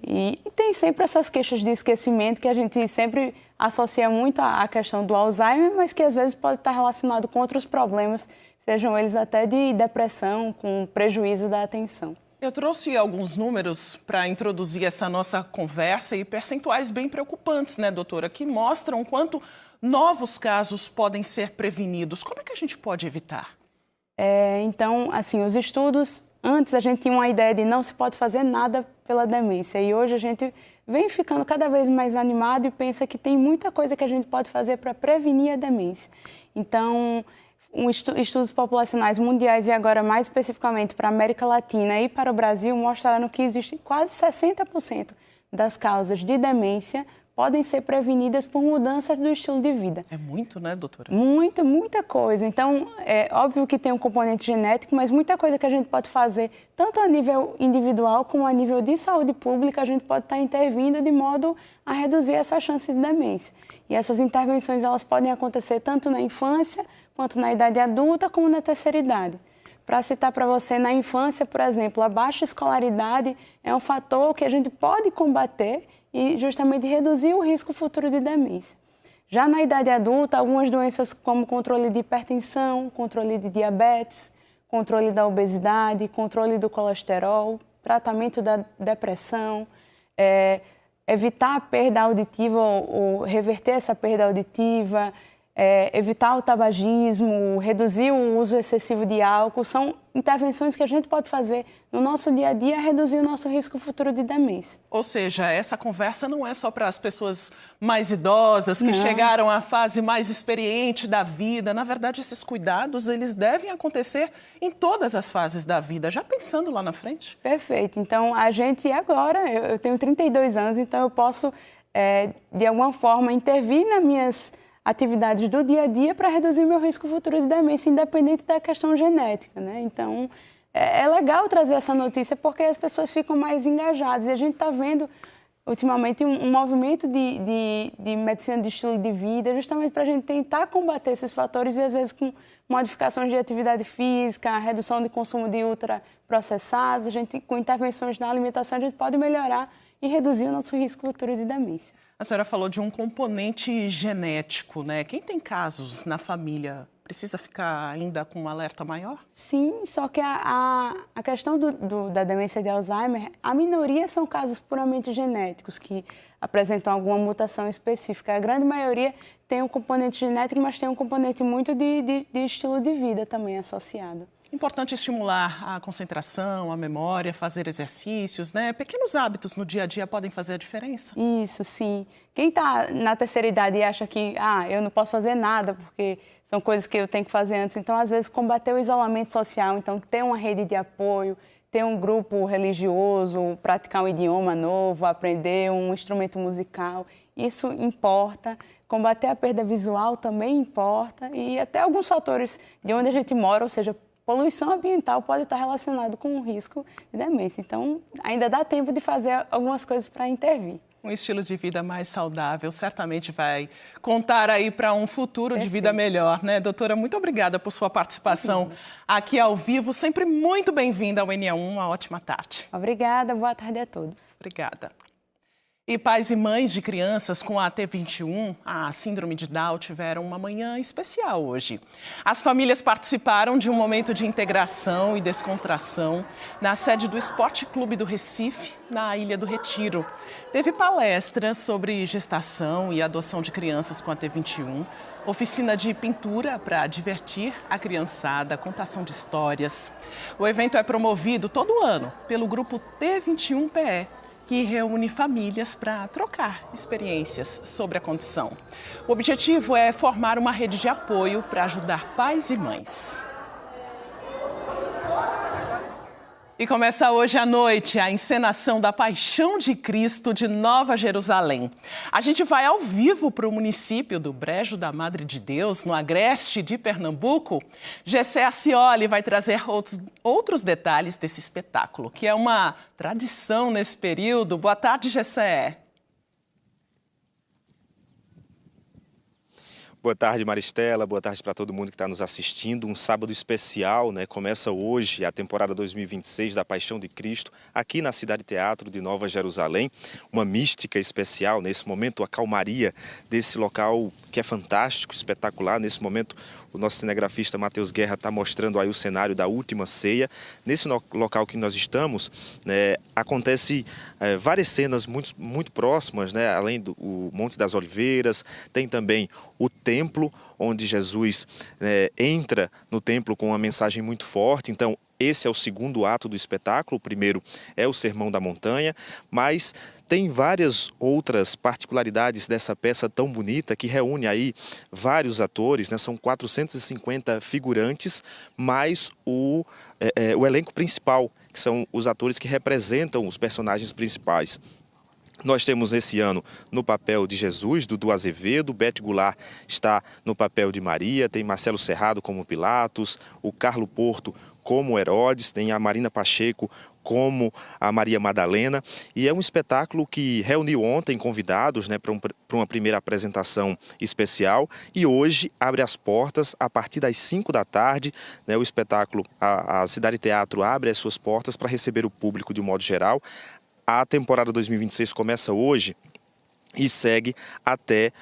E tem sempre essas queixas de esquecimento que a gente sempre associa muito à questão do Alzheimer, mas que às vezes pode estar relacionado com outros problemas, sejam eles até de depressão, com prejuízo da atenção. Eu trouxe alguns números para introduzir essa nossa conversa e percentuais bem preocupantes, né, doutora, que mostram quanto novos casos podem ser prevenidos. Como é que a gente pode evitar? Então, assim, os estudos, antes a gente tinha uma ideia de não se pode fazer nada pela demência e hoje a gente vem ficando cada vez mais animado e pensa que tem muita coisa que a gente pode fazer para prevenir a demência. Então, estudos populacionais mundiais e agora mais especificamente para a América Latina e para o Brasil mostraram que existe quase 60% das causas de demência podem ser prevenidas por mudanças do estilo de vida. É muito, né, doutora? Muita coisa. Então, é óbvio que tem um componente genético, mas muita coisa que a gente pode fazer, tanto a nível individual como a nível de saúde pública, a gente pode estar intervindo de modo a reduzir essa chance de demência. E essas intervenções, elas podem acontecer tanto na infância, quanto na idade adulta, como na terceira idade. Para citar para você, na infância, por exemplo, a baixa escolaridade é um fator que a gente pode combater e justamente reduzir o risco futuro de demência. Já na idade adulta, algumas doenças como controle de hipertensão, controle de diabetes, controle da obesidade, controle do colesterol, tratamento da depressão, evitar a perda auditiva ou reverter essa perda auditiva, evitar o tabagismo, reduzir o uso excessivo de álcool, são intervenções que a gente pode fazer no nosso dia a dia a reduzir o nosso risco futuro de demência. Ou seja, essa conversa não é só para as pessoas mais idosas que chegaram à fase mais experiente da vida. Na verdade, esses cuidados, eles devem acontecer em todas as fases da vida, já pensando lá na frente. Perfeito. Então, a gente agora, eu tenho 32 anos, então eu posso, de alguma forma, intervir nas minhas atividades do dia a dia para reduzir meu risco futuro de demência, independente da questão genética, né? Então, é legal trazer essa notícia porque as pessoas ficam mais engajadas e a gente está vendo, ultimamente, um movimento de medicina de estilo de vida justamente para a gente tentar combater esses fatores e, às vezes, com modificações de atividade física, redução de consumo de ultraprocessados, com intervenções na alimentação, a gente pode melhorar e reduzir o nosso risco futuro de demência. A senhora falou de um componente genético, né? Quem tem casos na família precisa ficar ainda com um alerta maior? Sim, só que a questão da demência de Alzheimer, a minoria são casos puramente genéticos, que apresentam alguma mutação específica. A grande maioria tem um componente genético, mas tem um componente muito de estilo de vida também associado. Importante estimular a concentração, a memória, fazer exercícios, né? Pequenos hábitos no dia a dia podem fazer a diferença? Isso, sim. Quem está na terceira idade e acha que eu não posso fazer nada porque são coisas que eu tenho que fazer antes, então, às vezes, combater o isolamento social, então, ter uma rede de apoio, ter um grupo religioso, praticar um idioma novo, aprender um instrumento musical, isso importa. Combater a perda visual também importa e até alguns fatores de onde a gente mora, ou seja, poluição ambiental pode estar relacionado com o risco de demência. Então, ainda dá tempo de fazer algumas coisas para intervir. Um estilo de vida mais saudável certamente vai contar aí para um futuro de vida melhor, né? Doutora, muito obrigada por sua participação aqui ao vivo. Sempre muito bem-vinda ao NE1. Uma ótima tarde. Obrigada. Boa tarde a todos. Obrigada. E pais e mães de crianças com a T21, a síndrome de Down, tiveram uma manhã especial hoje. As famílias participaram de um momento de integração e descontração na sede do Esporte Clube do Recife, na Ilha do Retiro. Teve palestra sobre gestação e adoção de crianças com a T21, oficina de pintura para divertir a criançada, contação de histórias. O evento é promovido todo ano pelo grupo T21PE, que reúne famílias para trocar experiências sobre a condição. O objetivo é formar uma rede de apoio para ajudar pais e mães. E começa hoje à noite a encenação da Paixão de Cristo de Nova Jerusalém. A gente vai ao vivo para o município do Brejo da Madre de Deus, no agreste de Pernambuco. Gessé Acioli vai trazer outros detalhes desse espetáculo, que é uma tradição nesse período. Boa tarde, Gessé. Boa tarde, Maristela. Boa tarde para todo mundo que está nos assistindo. Um sábado especial, né? Começa hoje a temporada 2026 da Paixão de Cristo, aqui na Cidade Teatro de Nova Jerusalém. Uma mística especial nesse momento, a calmaria desse local que é fantástico, espetacular. Nesse momento, o nosso cinegrafista Matheus Guerra está mostrando aí o cenário da Última Ceia. Nesse local que nós estamos, né, acontece várias cenas muito próximas, né? Além do Monte das Oliveiras, tem também o templo, onde Jesus entra no templo com uma mensagem muito forte. Então, esse é o segundo ato do espetáculo. O primeiro é o Sermão da Montanha, mas tem várias outras particularidades dessa peça tão bonita que reúne aí vários atores, né? São 450 figurantes, mais o elenco principal, que são os atores que representam os personagens principais. Nós temos esse ano no papel de Jesus, Dudu Azevedo, Bete Goulart está no papel de Maria, tem Marcelo Serrado como Pilatos, o Carlo Porto como Herodes, tem a Marina Pacheco como a Maria Madalena, e é um espetáculo que reuniu ontem convidados, né, para uma primeira apresentação especial, e hoje abre as portas a partir das 5 da tarde, né, o espetáculo, a Cidade Teatro abre as suas portas para receber o público de um modo geral. A temporada 2026 começa hoje e segue até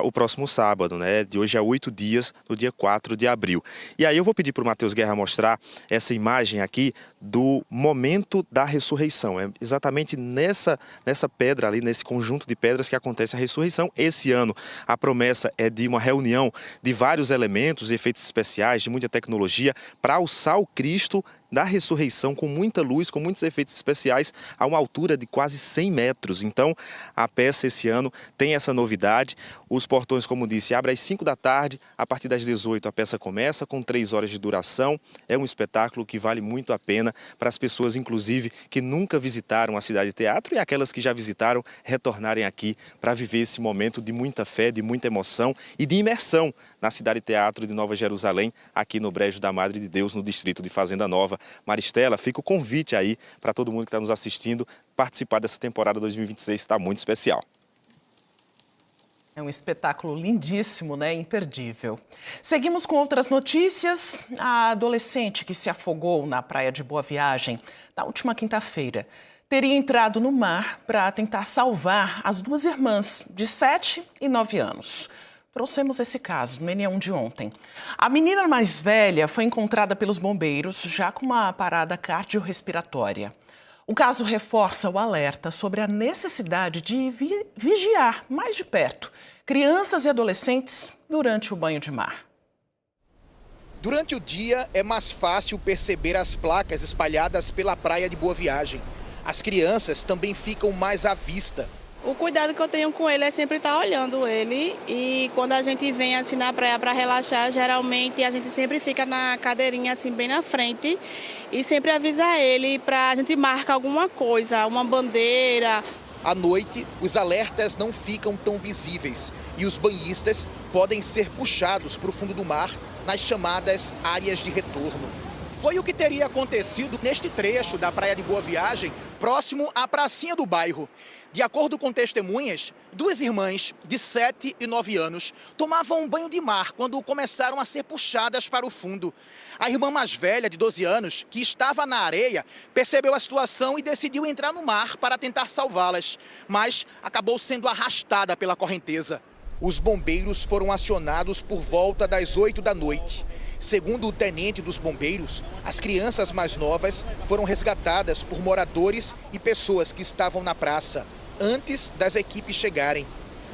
o próximo sábado, né? De hoje a 8 dias, no dia 4 de abril. E aí eu vou pedir para o Matheus Guerra mostrar essa imagem aqui do momento da ressurreição. É exatamente nessa pedra ali, nesse conjunto de pedras que acontece a ressurreição. Esse ano a promessa é de uma reunião de vários elementos, efeitos especiais, de muita tecnologia, para alçar o Cristo da ressurreição com muita luz, com muitos efeitos especiais, a uma altura de quase 100 metros. Então, a peça esse ano tem essa novidade. Os portões, como disse, abrem às 5 da tarde, a partir das 18 a peça começa, com 3 horas de duração. É um espetáculo que vale muito a pena para as pessoas, inclusive, que nunca visitaram a Cidade Teatro e aquelas que já visitaram, retornarem aqui para viver esse momento de muita fé, de muita emoção e de imersão na Cidade Teatro de Nova Jerusalém, aqui no Brejo da Madre de Deus, no distrito de Fazenda Nova. Maristela, fica o convite aí para todo mundo que está nos assistindo participar dessa temporada 2026, está muito especial. É um espetáculo lindíssimo, né? Imperdível. Seguimos com outras notícias. A adolescente que se afogou na praia de Boa Viagem na última quinta-feira teria entrado no mar para tentar salvar as duas irmãs de 7 e 9 anos. Trouxemos esse caso no NE1 de ontem. A menina mais velha foi encontrada pelos bombeiros já com uma parada cardiorrespiratória. O caso reforça o alerta sobre a necessidade de vigiar mais de perto crianças e adolescentes durante o banho de mar. Durante o dia, é mais fácil perceber as placas espalhadas pela praia de Boa Viagem. As crianças também ficam mais à vista. O cuidado que eu tenho com ele é sempre estar olhando ele, e quando a gente vem assim na praia para relaxar, geralmente a gente sempre fica na cadeirinha assim bem na frente e sempre avisa ele para a gente marcar alguma coisa, uma bandeira. À noite, os alertas não ficam tão visíveis e os banhistas podem ser puxados para o fundo do mar nas chamadas áreas de retorno. Foi o que teria acontecido neste trecho da praia de Boa Viagem, próximo à pracinha do bairro. De acordo com testemunhas, duas irmãs de 7 e 9 anos tomavam um banho de mar quando começaram a ser puxadas para o fundo. A irmã mais velha, de 12 anos, que estava na areia, percebeu a situação e decidiu entrar no mar para tentar salvá-las, mas acabou sendo arrastada pela correnteza. Os bombeiros foram acionados por volta das 8 da noite. Segundo o tenente dos bombeiros, as crianças mais novas foram resgatadas por moradores e pessoas que estavam na praça antes das equipes chegarem.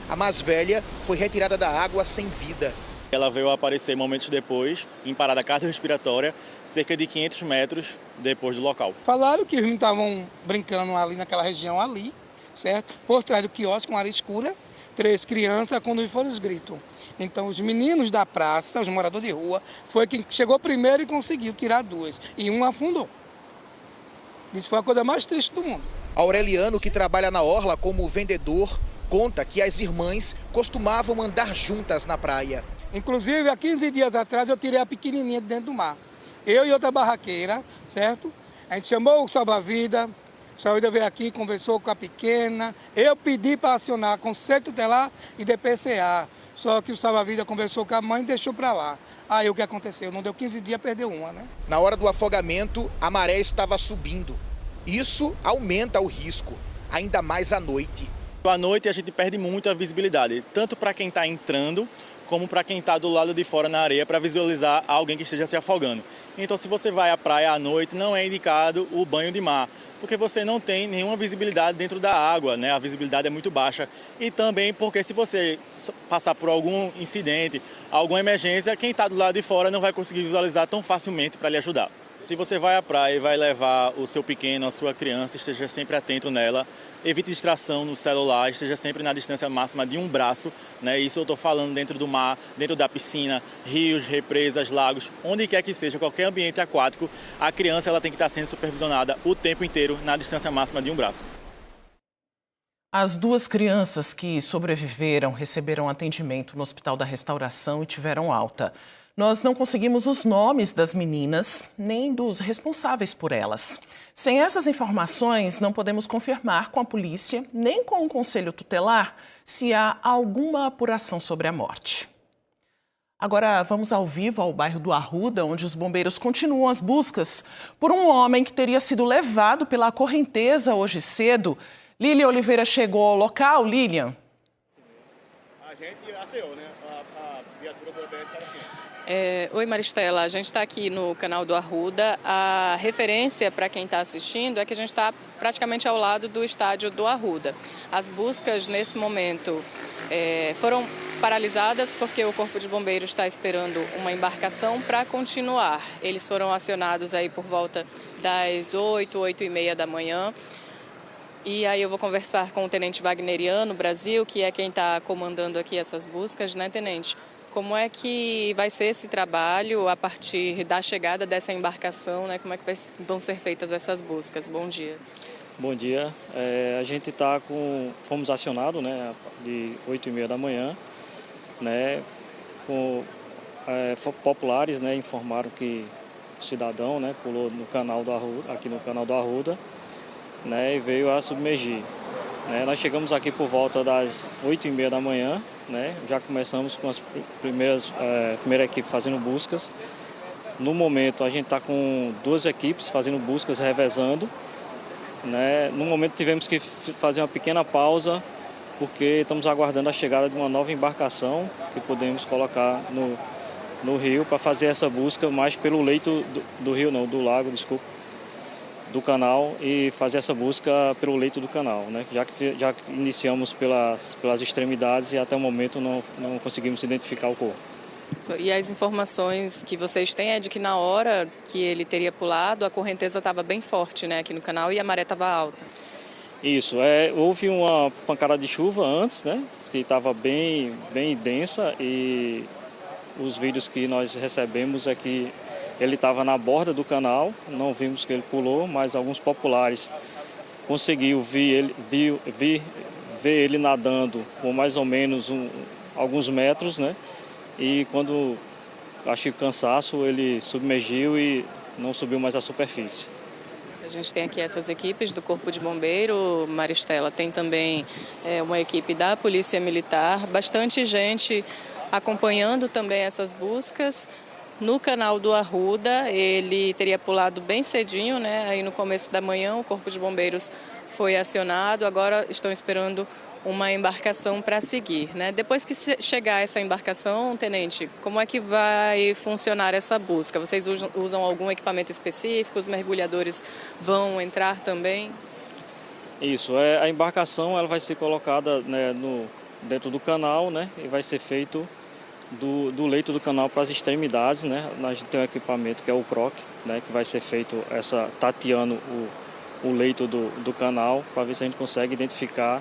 A mais velha foi retirada da água sem vida. Ela veio aparecer momentos depois, em parada cardiorrespiratória, cerca de 500 metros depois do local. Falaram que os meninos estavam brincando ali naquela região ali, certo? Por trás do quiosque, com área escura, 3 crianças, quando foram os gritos. Então, os meninos da praça, os moradores de rua, foi quem chegou primeiro e conseguiu tirar 2. E um afundou. Isso foi a coisa mais triste do mundo. Aureliano, que trabalha na orla como vendedor, conta que as irmãs costumavam andar juntas na praia. Inclusive, há 15 dias atrás, eu tirei a pequenininha de dentro do mar. Eu e outra barraqueira, certo? A gente chamou o salva-vida. O salva-vida veio aqui, conversou com a pequena. Eu pedi para acionar Conselho Tutelar e DPCA. Só que o salva-vida conversou com a mãe e deixou para lá. Aí o que aconteceu? Não deu 15 dias, perdeu uma, né? Na hora do afogamento, a maré estava subindo. Isso aumenta o risco, ainda mais à noite. À noite a gente perde muito a visibilidade, tanto para quem está entrando, como para quem está do lado de fora na areia para visualizar alguém que esteja se afogando. Então, se você vai à praia à noite, não é indicado o banho de mar, porque você não tem nenhuma visibilidade dentro da água, né? A visibilidade é muito baixa. E também porque se você passar por algum incidente, alguma emergência, quem está do lado de fora não vai conseguir visualizar tão facilmente para lhe ajudar. Se você vai à praia e vai levar o seu pequeno, a sua criança, esteja sempre atento nela, evite distração no celular, esteja sempre na distância máxima de um braço, né? Isso eu estou falando dentro do mar, dentro da piscina, rios, represas, lagos, onde quer que seja, qualquer ambiente aquático, a criança ela tem que estar sendo supervisionada o tempo inteiro na distância máxima de um braço. As duas crianças que sobreviveram receberam atendimento no Hospital da Restauração e tiveram alta. Nós não conseguimos os nomes das meninas, nem dos responsáveis por elas. Sem essas informações, não podemos confirmar com a polícia, nem com o Conselho Tutelar, se há alguma apuração sobre a morte. Agora vamos ao vivo ao bairro do Arruda, onde os bombeiros continuam as buscas por um homem que teria sido levado pela correnteza hoje cedo. Lília Oliveira chegou ao local. Lilian. A gente aceou, né? A viatura do OBS estava aqui. Oi, Maristela. A gente está aqui no canal do Arruda. A referência para quem está assistindo é que a gente está praticamente ao lado do estádio do Arruda. As buscas, nesse momento, foram paralisadas porque o Corpo de Bombeiros está esperando uma embarcação para continuar. Eles foram acionados aí por volta das 8h da manhã. E aí eu vou conversar com o Tenente Wagneriano Brasil, que é quem está comandando aqui essas buscas, né, Tenente? Como é que vai ser esse trabalho a partir da chegada dessa embarcação, né? Como é que vão ser feitas essas buscas? Bom dia. Bom dia. A gente fomos acionados, né, de 8h30 da manhã, né, populares, né, informaram que o cidadão, né, pulou no canal do Arruda, aqui no canal do Arruda, né, e veio a submergir. Nós chegamos aqui por volta das 8h30 da manhã, né, já começamos com as primeira equipe fazendo buscas. No momento a gente está com 2 equipes fazendo buscas, revezando. né? No momento tivemos que fazer uma pequena pausa, porque estamos aguardando a chegada de uma nova embarcação que podemos colocar no rio para fazer essa busca mais pelo leito do rio, não, do lago, desculpa, do canal, e fazer essa busca pelo leito do canal, né? Já que iniciamos pelas extremidades e até o momento não conseguimos identificar o corpo. E as informações que vocês têm é de que na hora que ele teria pulado, a correnteza estava bem forte, né, aqui no canal, e a maré estava alta. Isso, houve uma pancada de chuva antes, né, que estava bem densa, e os vídeos que nós recebemos é que ele estava na borda do canal, não vimos que ele pulou, mas alguns populares conseguiram ver ele nadando por mais ou menos alguns metros, né? E quando acho que cansaço, ele submergiu e não subiu mais à superfície. A gente tem aqui essas equipes do Corpo de Bombeiro, Maristela, tem também uma equipe da Polícia Militar, bastante gente acompanhando também essas buscas. No canal do Arruda, ele teria pulado bem cedinho, né? Aí no começo da manhã o Corpo de Bombeiros foi acionado, agora estão esperando uma embarcação para seguir, né? Depois que chegar essa embarcação, tenente, como é que vai funcionar essa busca? Vocês usam algum equipamento específico? Os mergulhadores vão entrar também? Isso, a embarcação ela vai ser colocada, né, dentro do canal, né? E vai ser feito do leito do canal para as extremidades, né? A gente tem um equipamento que é o croque, né? Que vai ser feito tateando o leito do canal para ver se a gente consegue identificar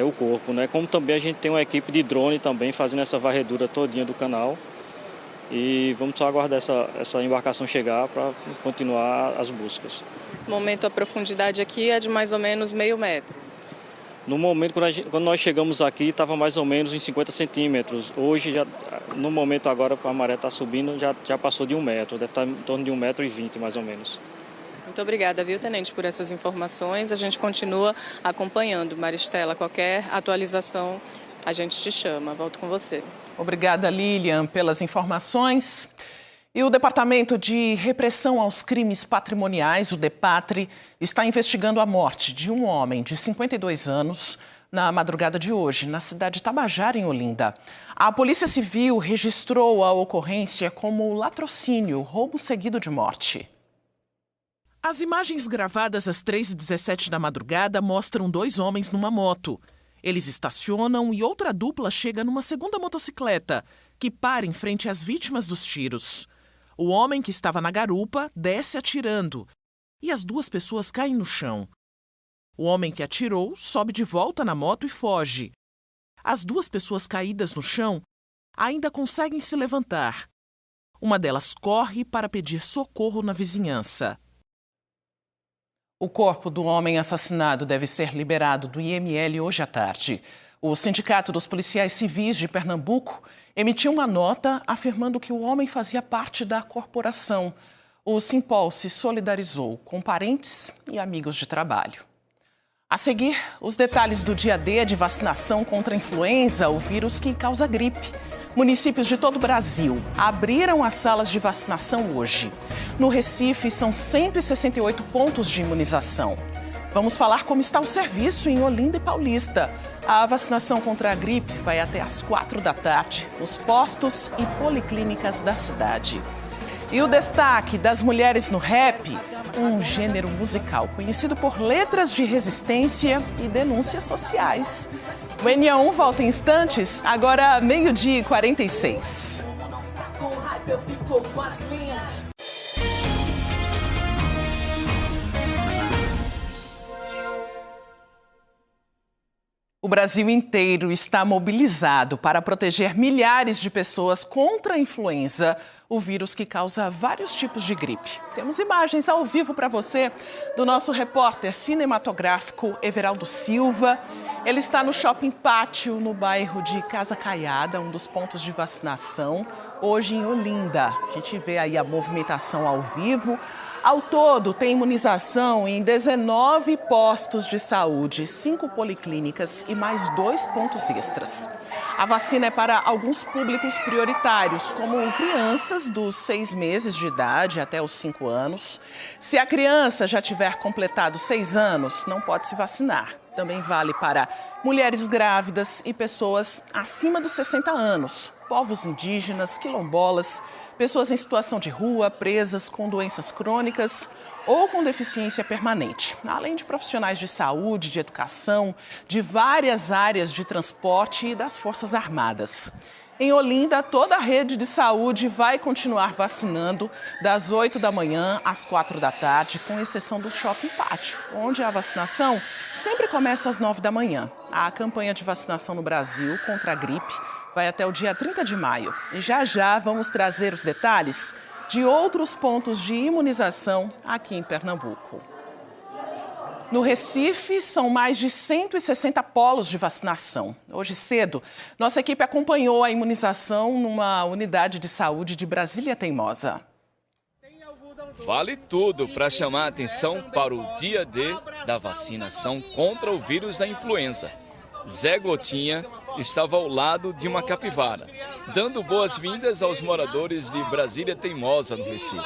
o corpo, né? Como também a gente tem uma equipe de drone também fazendo essa varredura todinha do canal, e vamos só aguardar essa embarcação chegar para continuar as buscas. Nesse momento a profundidade aqui é de mais ou menos meio metro. No momento, quando nós chegamos aqui, estava mais ou menos em 50 centímetros. Hoje, no momento agora, a maré está subindo, já passou de 1 metro, deve estar em torno de 1,20 m mais ou menos. Muito obrigada, viu, tenente, por essas informações. A gente continua acompanhando. Maristela, qualquer atualização, a gente te chama. Volto com você. Obrigada, Lilian, pelas informações. E o Departamento de Repressão aos Crimes Patrimoniais, o DEPATRE, está investigando a morte de um homem de 52 anos na madrugada de hoje, na cidade de Tabajara, em Olinda. A Polícia Civil registrou a ocorrência como latrocínio, roubo seguido de morte. As imagens gravadas às 3h17 da madrugada mostram 2 homens numa moto. Eles estacionam e outra dupla chega numa segunda motocicleta, que para em frente às vítimas dos tiros. O homem que estava na garupa desce atirando e as 2 pessoas caem no chão. O homem que atirou sobe de volta na moto e foge. As 2 pessoas caídas no chão ainda conseguem se levantar. Uma delas corre para pedir socorro na vizinhança. O corpo do homem assassinado deve ser liberado do IML hoje à tarde. O Sindicato dos Policiais Civis de Pernambuco emitiu uma nota afirmando que o homem fazia parte da corporação. O Simpol se solidarizou com parentes e amigos de trabalho. A seguir, os detalhes do dia D de vacinação contra a influenza, o vírus que causa gripe. Municípios de todo o Brasil abriram as salas de vacinação hoje. No Recife, são 168 pontos de imunização. Vamos falar como está o serviço em Olinda e Paulista. A vacinação contra a gripe vai até às 4 da tarde, nos postos e policlínicas da cidade. E o destaque das mulheres no rap, um gênero musical conhecido por letras de resistência e denúncias sociais. O NA1 volta em instantes, agora 12h46. O Brasil inteiro está mobilizado para proteger milhares de pessoas contra a influenza, o vírus que causa vários tipos de gripe. Temos imagens ao vivo para você do nosso repórter cinematográfico Everaldo Silva. Ele está no Shopping Pátio, no bairro de Casa Caiada, um dos pontos de vacinação, hoje em Olinda. A gente vê aí a movimentação ao vivo. Ao todo, tem imunização em 19 postos de saúde, 5 policlínicas e mais 2 pontos extras. A vacina é para alguns públicos prioritários, como crianças dos 6 meses de idade até os 5 anos. Se a criança já tiver completado 6 anos, não pode se vacinar. Também vale para mulheres grávidas e pessoas acima dos 60 anos, povos indígenas, quilombolas, pessoas em situação de rua, presas com doenças crônicas ou com deficiência permanente, além de profissionais de saúde, de educação, de várias áreas de transporte e das Forças Armadas. Em Olinda, toda a rede de saúde vai continuar vacinando das 8 da manhã às 4 da tarde, com exceção do Shopping Pátio, onde a vacinação sempre começa às 9 da manhã. A campanha de vacinação no Brasil contra a gripe vai até o dia 30 de maio. E já vamos trazer os detalhes de outros pontos de imunização aqui em Pernambuco. No Recife, são mais de 160 polos de vacinação. Hoje cedo, nossa equipe acompanhou a imunização numa unidade de saúde de Brasília Teimosa. Vale tudo para chamar a atenção para o dia D da vacinação contra o vírus da influenza. Zé Gotinha estava ao lado de uma capivara, dando boas-vindas aos moradores de Brasília Teimosa, no Recife.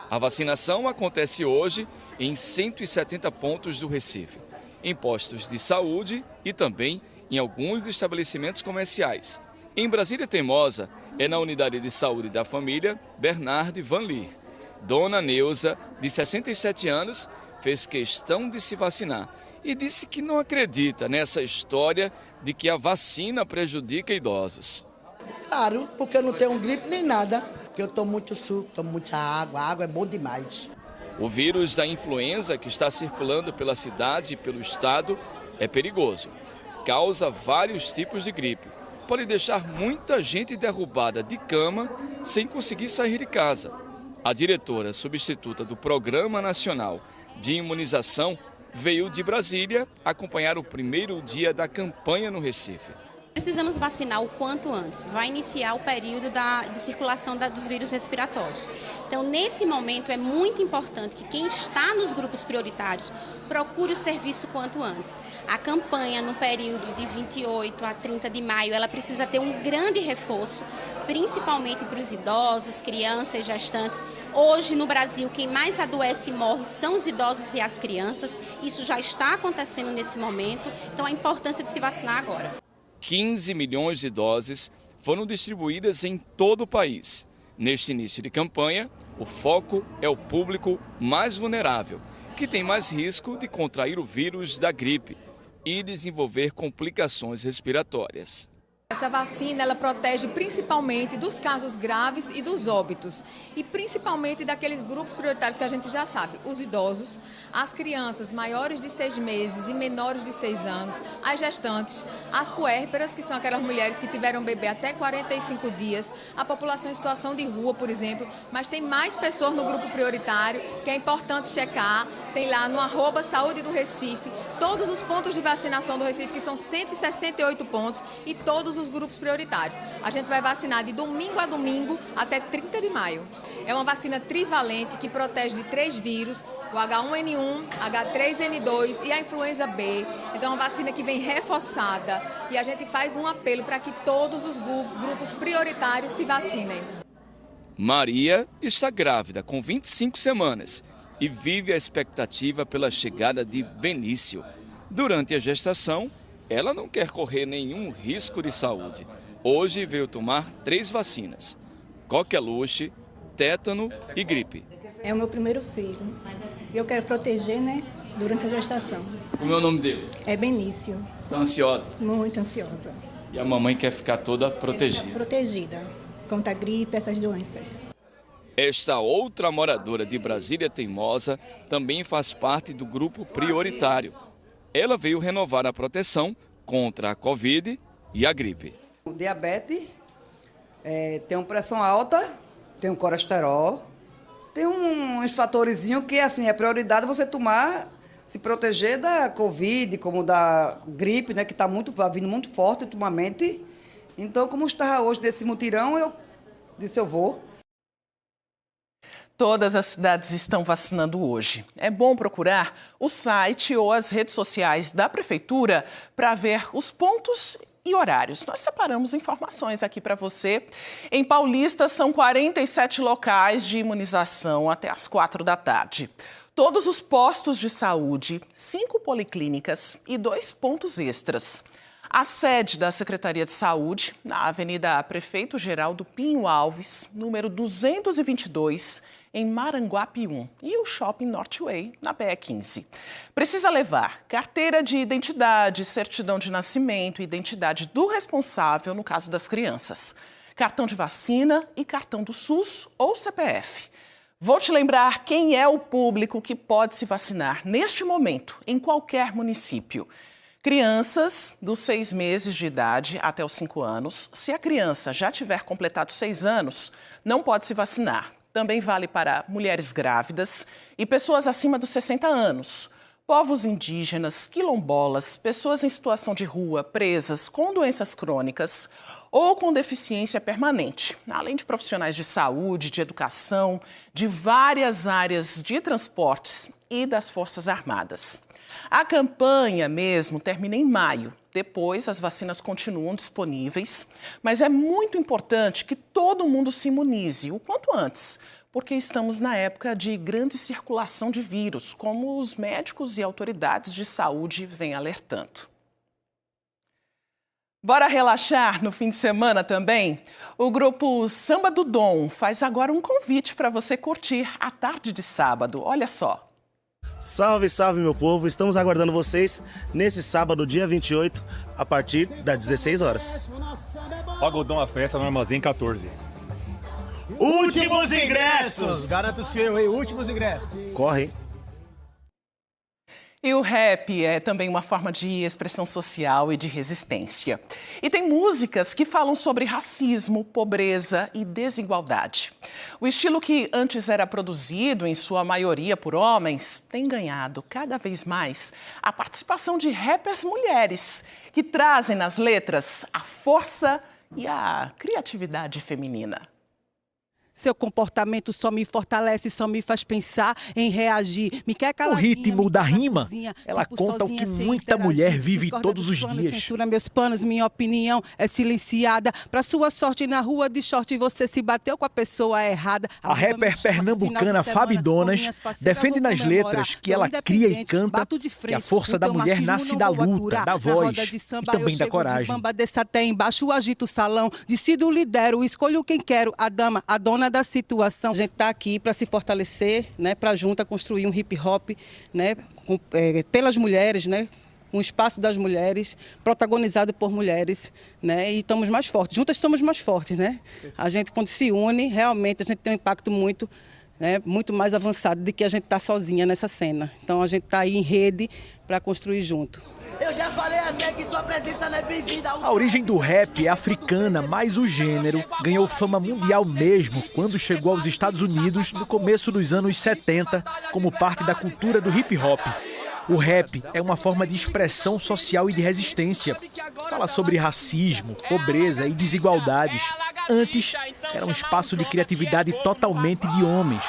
A vacinação acontece hoje em 170 pontos do Recife, em postos de saúde e também em alguns estabelecimentos comerciais. Em Brasília Teimosa, é na unidade de saúde da família Bernard Van Leer. Dona Neuza, de 67 anos, fez questão de se vacinar e disse que não acredita nessa história de que a vacina prejudica idosos. Claro, porque eu não tenho gripe nem nada, porque eu tomo muito suco, tomo muita água, a água é bom demais. O vírus da influenza que está circulando pela cidade e pelo estado é perigoso. Causa vários tipos de gripe. Pode deixar muita gente derrubada de cama sem conseguir sair de casa. A diretora substituta do Programa Nacional de Imunização veio de Brasília acompanhar o primeiro dia da campanha no Recife. Precisamos vacinar o quanto antes. Vai iniciar o período de circulação dos vírus respiratórios. Então, nesse momento, é muito importante que quem está nos grupos prioritários procure o serviço quanto antes. A campanha, no período de 28 a 30 de maio, ela precisa ter um grande reforço, principalmente para os idosos, crianças, gestantes. Hoje, no Brasil, quem mais adoece e morre são os idosos e as crianças. Isso já está acontecendo nesse momento, então a importância de se vacinar agora. 15 milhões de doses foram distribuídas em todo o país. Neste início de campanha, o foco é o público mais vulnerável, que tem mais risco de contrair o vírus da gripe e desenvolver complicações respiratórias. Essa vacina, ela protege principalmente dos casos graves e dos óbitos, e principalmente daqueles grupos prioritários que a gente já sabe, os idosos, as crianças maiores de 6 meses e menores de 6 anos, as gestantes, as puérperas, que são aquelas mulheres que tiveram bebê até 45 dias, a população em situação de rua, por exemplo, mas tem mais pessoas no grupo prioritário que é importante checar, tem lá no @Saúde do Recife, todos os pontos de vacinação do Recife, que são 168 pontos, e todos os grupos prioritários. A gente vai vacinar de domingo a domingo até 30 de maio. É uma vacina trivalente que protege de 3 vírus, o H1N1, H3N2 e a influenza B. Então é uma vacina que vem reforçada e a gente faz um apelo para que todos os grupos prioritários se vacinem. Maria está grávida com 25 semanas e vive a expectativa pela chegada de Benício. Durante a gestação, ela não quer correr nenhum risco de saúde. Hoje veio tomar 3 vacinas: coqueluche, tétano e gripe. É o meu primeiro filho. Eu quero proteger, durante a gestação. Como é o nome dele? É Benício. Está ansiosa? Muito ansiosa. E a mamãe quer ficar toda protegida? Protegida contra a gripe, essas doenças. Esta outra moradora de Brasília Teimosa também faz parte do grupo prioritário. Ela veio renovar a proteção contra a Covid e a gripe. O diabetes, tem pressão alta, tem colesterol, tem uns fatorzinhos que é prioridade você tomar, se proteger da Covid, como da gripe, que está vindo muito forte ultimamente. Então, como estava hoje desse mutirão, eu disse eu vou. Todas as cidades estão vacinando hoje. É bom procurar o site ou as redes sociais da Prefeitura para ver os pontos e horários. Nós separamos informações aqui para você. Em Paulista, são 47 locais de imunização até às 4 da tarde. Todos os postos de saúde, 5 policlínicas e 2 pontos extras. A sede da Secretaria de Saúde, na Avenida Prefeito Geraldo Pinho Alves, número 222, em Maranguape 1, e o Shopping Northway, na PE 15. Precisa levar carteira de identidade, certidão de nascimento e identidade do responsável no caso das crianças, cartão de vacina e cartão do SUS ou CPF. Vou te lembrar quem é o público que pode se vacinar neste momento, em qualquer município. Crianças dos 6 meses de idade até os 5 anos. Se a criança já tiver completado 6 anos, não pode se vacinar. Também vale para mulheres grávidas e pessoas acima dos 60 anos. Povos indígenas, quilombolas, pessoas em situação de rua, presas, com doenças crônicas ou com deficiência permanente, além de profissionais de saúde, de educação, de várias áreas de transportes e das Forças Armadas. A campanha mesmo termina em maio. Depois, as vacinas continuam disponíveis, mas é muito importante que todo mundo se imunize o quanto antes, porque estamos na época de grande circulação de vírus, como os médicos e autoridades de saúde vêm alertando. Bora relaxar no fim de semana também? O grupo Samba do Dom faz agora um convite para você curtir a tarde de sábado. Olha só. Salve, salve, meu povo! Estamos aguardando vocês nesse sábado, dia 28, a partir das 16 horas. Pagodão a festa no Armazém 14. Últimos ingressos! Garanto o seu, hein? Últimos ingressos. Corre! E o rap é também uma forma de expressão social e de resistência. E tem músicas que falam sobre racismo, pobreza e desigualdade. O estilo que antes era produzido, em sua maioria por homens, tem ganhado cada vez mais a participação de rappers mulheres, que trazem nas letras a força e a criatividade feminina. Seu comportamento só me fortalece, só me faz pensar em reagir. Me quer caladinha, o ritmo da rima, cozinha, ela conta o que muita mulher vive todos os dias. Censura meus panos, minha opinião é silenciada. Pra sua sorte, na rua de short, você se bateu com a pessoa errada. A rapper pernambucana Fabi Donas defende nas letras que ela cria e canta que a força da mulher nasce da luta, da voz e também da coragem. Bamba desça até embaixo, agito o salão, decido, lidero, escolho quem quero, a dama, a dona da situação. A gente está aqui para se fortalecer, né, para junta construir um hip hop, né, pelas mulheres, né, um espaço das mulheres, protagonizado por mulheres, né, e estamos mais fortes. Juntas somos mais fortes, né? A gente, quando se une, realmente a gente tem um impacto muito, né, muito mais avançado do que a gente está sozinha nessa cena. Então a gente está aí em rede para construir junto. Eu já falei até que sua presença não é bem-vinda. A origem do rap é africana, mas o gênero ganhou fama mundial mesmo quando chegou aos Estados Unidos no começo dos anos 70, como parte da cultura do hip hop. O rap é uma forma de expressão social e de resistência. Fala sobre racismo, pobreza e desigualdades. Antes, era um espaço de criatividade totalmente de homens.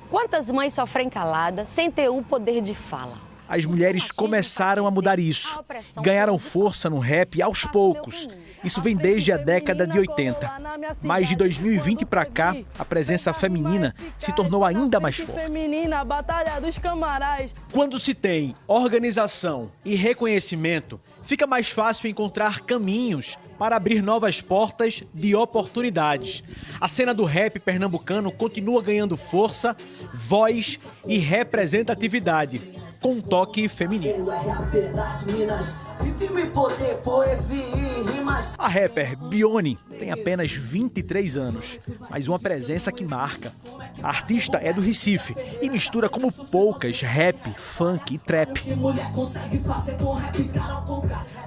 Quantas mães sofrem caladas sem ter o poder de fala? As mulheres começaram a mudar isso. Ganharam força no rap aos poucos. Isso vem desde a década de 80. Mas de 2020 para cá, a presença feminina se tornou ainda mais forte. Quando se tem organização e reconhecimento, fica mais fácil encontrar caminhos para abrir novas portas de oportunidades. A cena do rap pernambucano continua ganhando força, voz e representatividade, com um toque feminino. A rapper Bione tem apenas 23 anos, mas uma presença que marca. A artista é do Recife e mistura como poucas rap, funk e trap.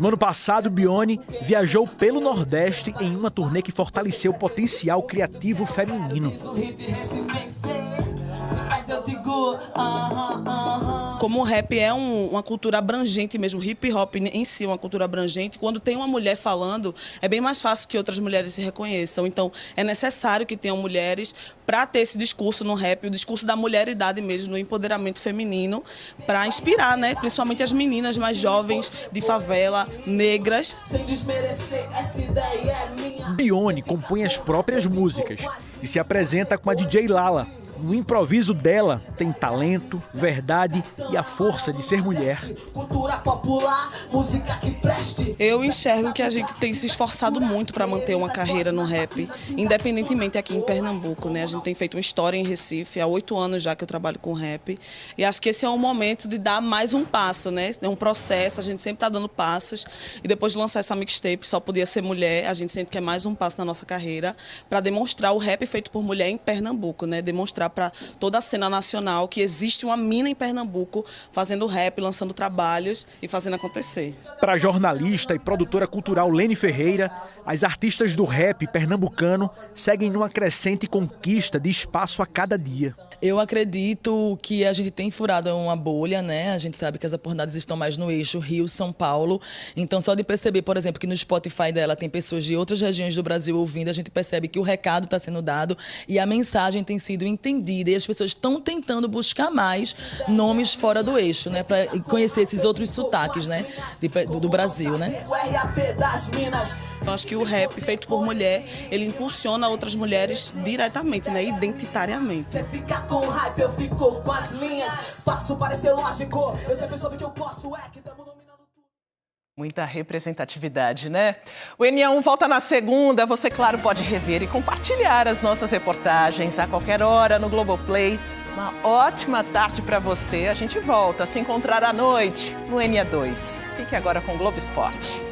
No ano passado, Bione viajou pelo Nordeste em uma turnê que fortaleceu o potencial criativo feminino. Como o rap é uma cultura abrangente mesmo, hip hop em si é uma cultura abrangente, quando tem uma mulher falando, é bem mais fácil que outras mulheres se reconheçam. Então, é necessário que tenham mulheres para ter esse discurso no rap, o discurso da mulheridade mesmo, no empoderamento feminino, para inspirar, né? Principalmente as meninas mais jovens, de favela, negras. Sem desmerecer, essa ideia é minha. Bione compõe as próprias músicas e se apresenta com a DJ Lala. No improviso dela, tem talento, verdade e a força de ser mulher. Cultura popular, música que preste. Eu enxergo que a gente tem se esforçado muito para manter uma carreira no rap, independentemente aqui em Pernambuco, né? A gente tem feito uma história em Recife, há 8 anos já que eu trabalho com rap. E acho que esse é um momento de dar mais um passo, né? É um processo, a gente sempre está dando passos. E depois de lançar essa mixtape, Só Podia Ser Mulher, a gente sente que é mais um passo na nossa carreira para demonstrar o rap feito por mulher em Pernambuco, né? Demonstrar para toda a cena nacional que existe uma mina em Pernambuco fazendo rap, lançando trabalhos e fazendo acontecer. Para a jornalista e produtora cultural Lene Ferreira, as artistas do rap pernambucano seguem numa crescente conquista de espaço a cada dia. Eu acredito que a gente tem furado uma bolha, né? A gente sabe que as oportunidades estão mais no eixo Rio-São Paulo. Então, só de perceber, por exemplo, que no Spotify dela tem pessoas de outras regiões do Brasil ouvindo, a gente percebe que o recado está sendo dado e a mensagem tem sido entendida. E as pessoas estão tentando buscar mais nomes fora do eixo, né? Para conhecer esses outros sotaques, né? Do Brasil, né? Eu acho que o rap feito por mulher, ele impulsiona outras mulheres diretamente, né? Identitariamente. Com hype eu fico com as linhas, faço parecer lógico, eu sempre soube que eu posso, que tamo dominando tudo. Muita representatividade, né? O NA1 volta na segunda, você, claro, pode rever e compartilhar as nossas reportagens a qualquer hora no Globoplay. Uma ótima tarde para você, a gente volta a se encontrar à noite no NA2. Fique agora com o Globo Esporte.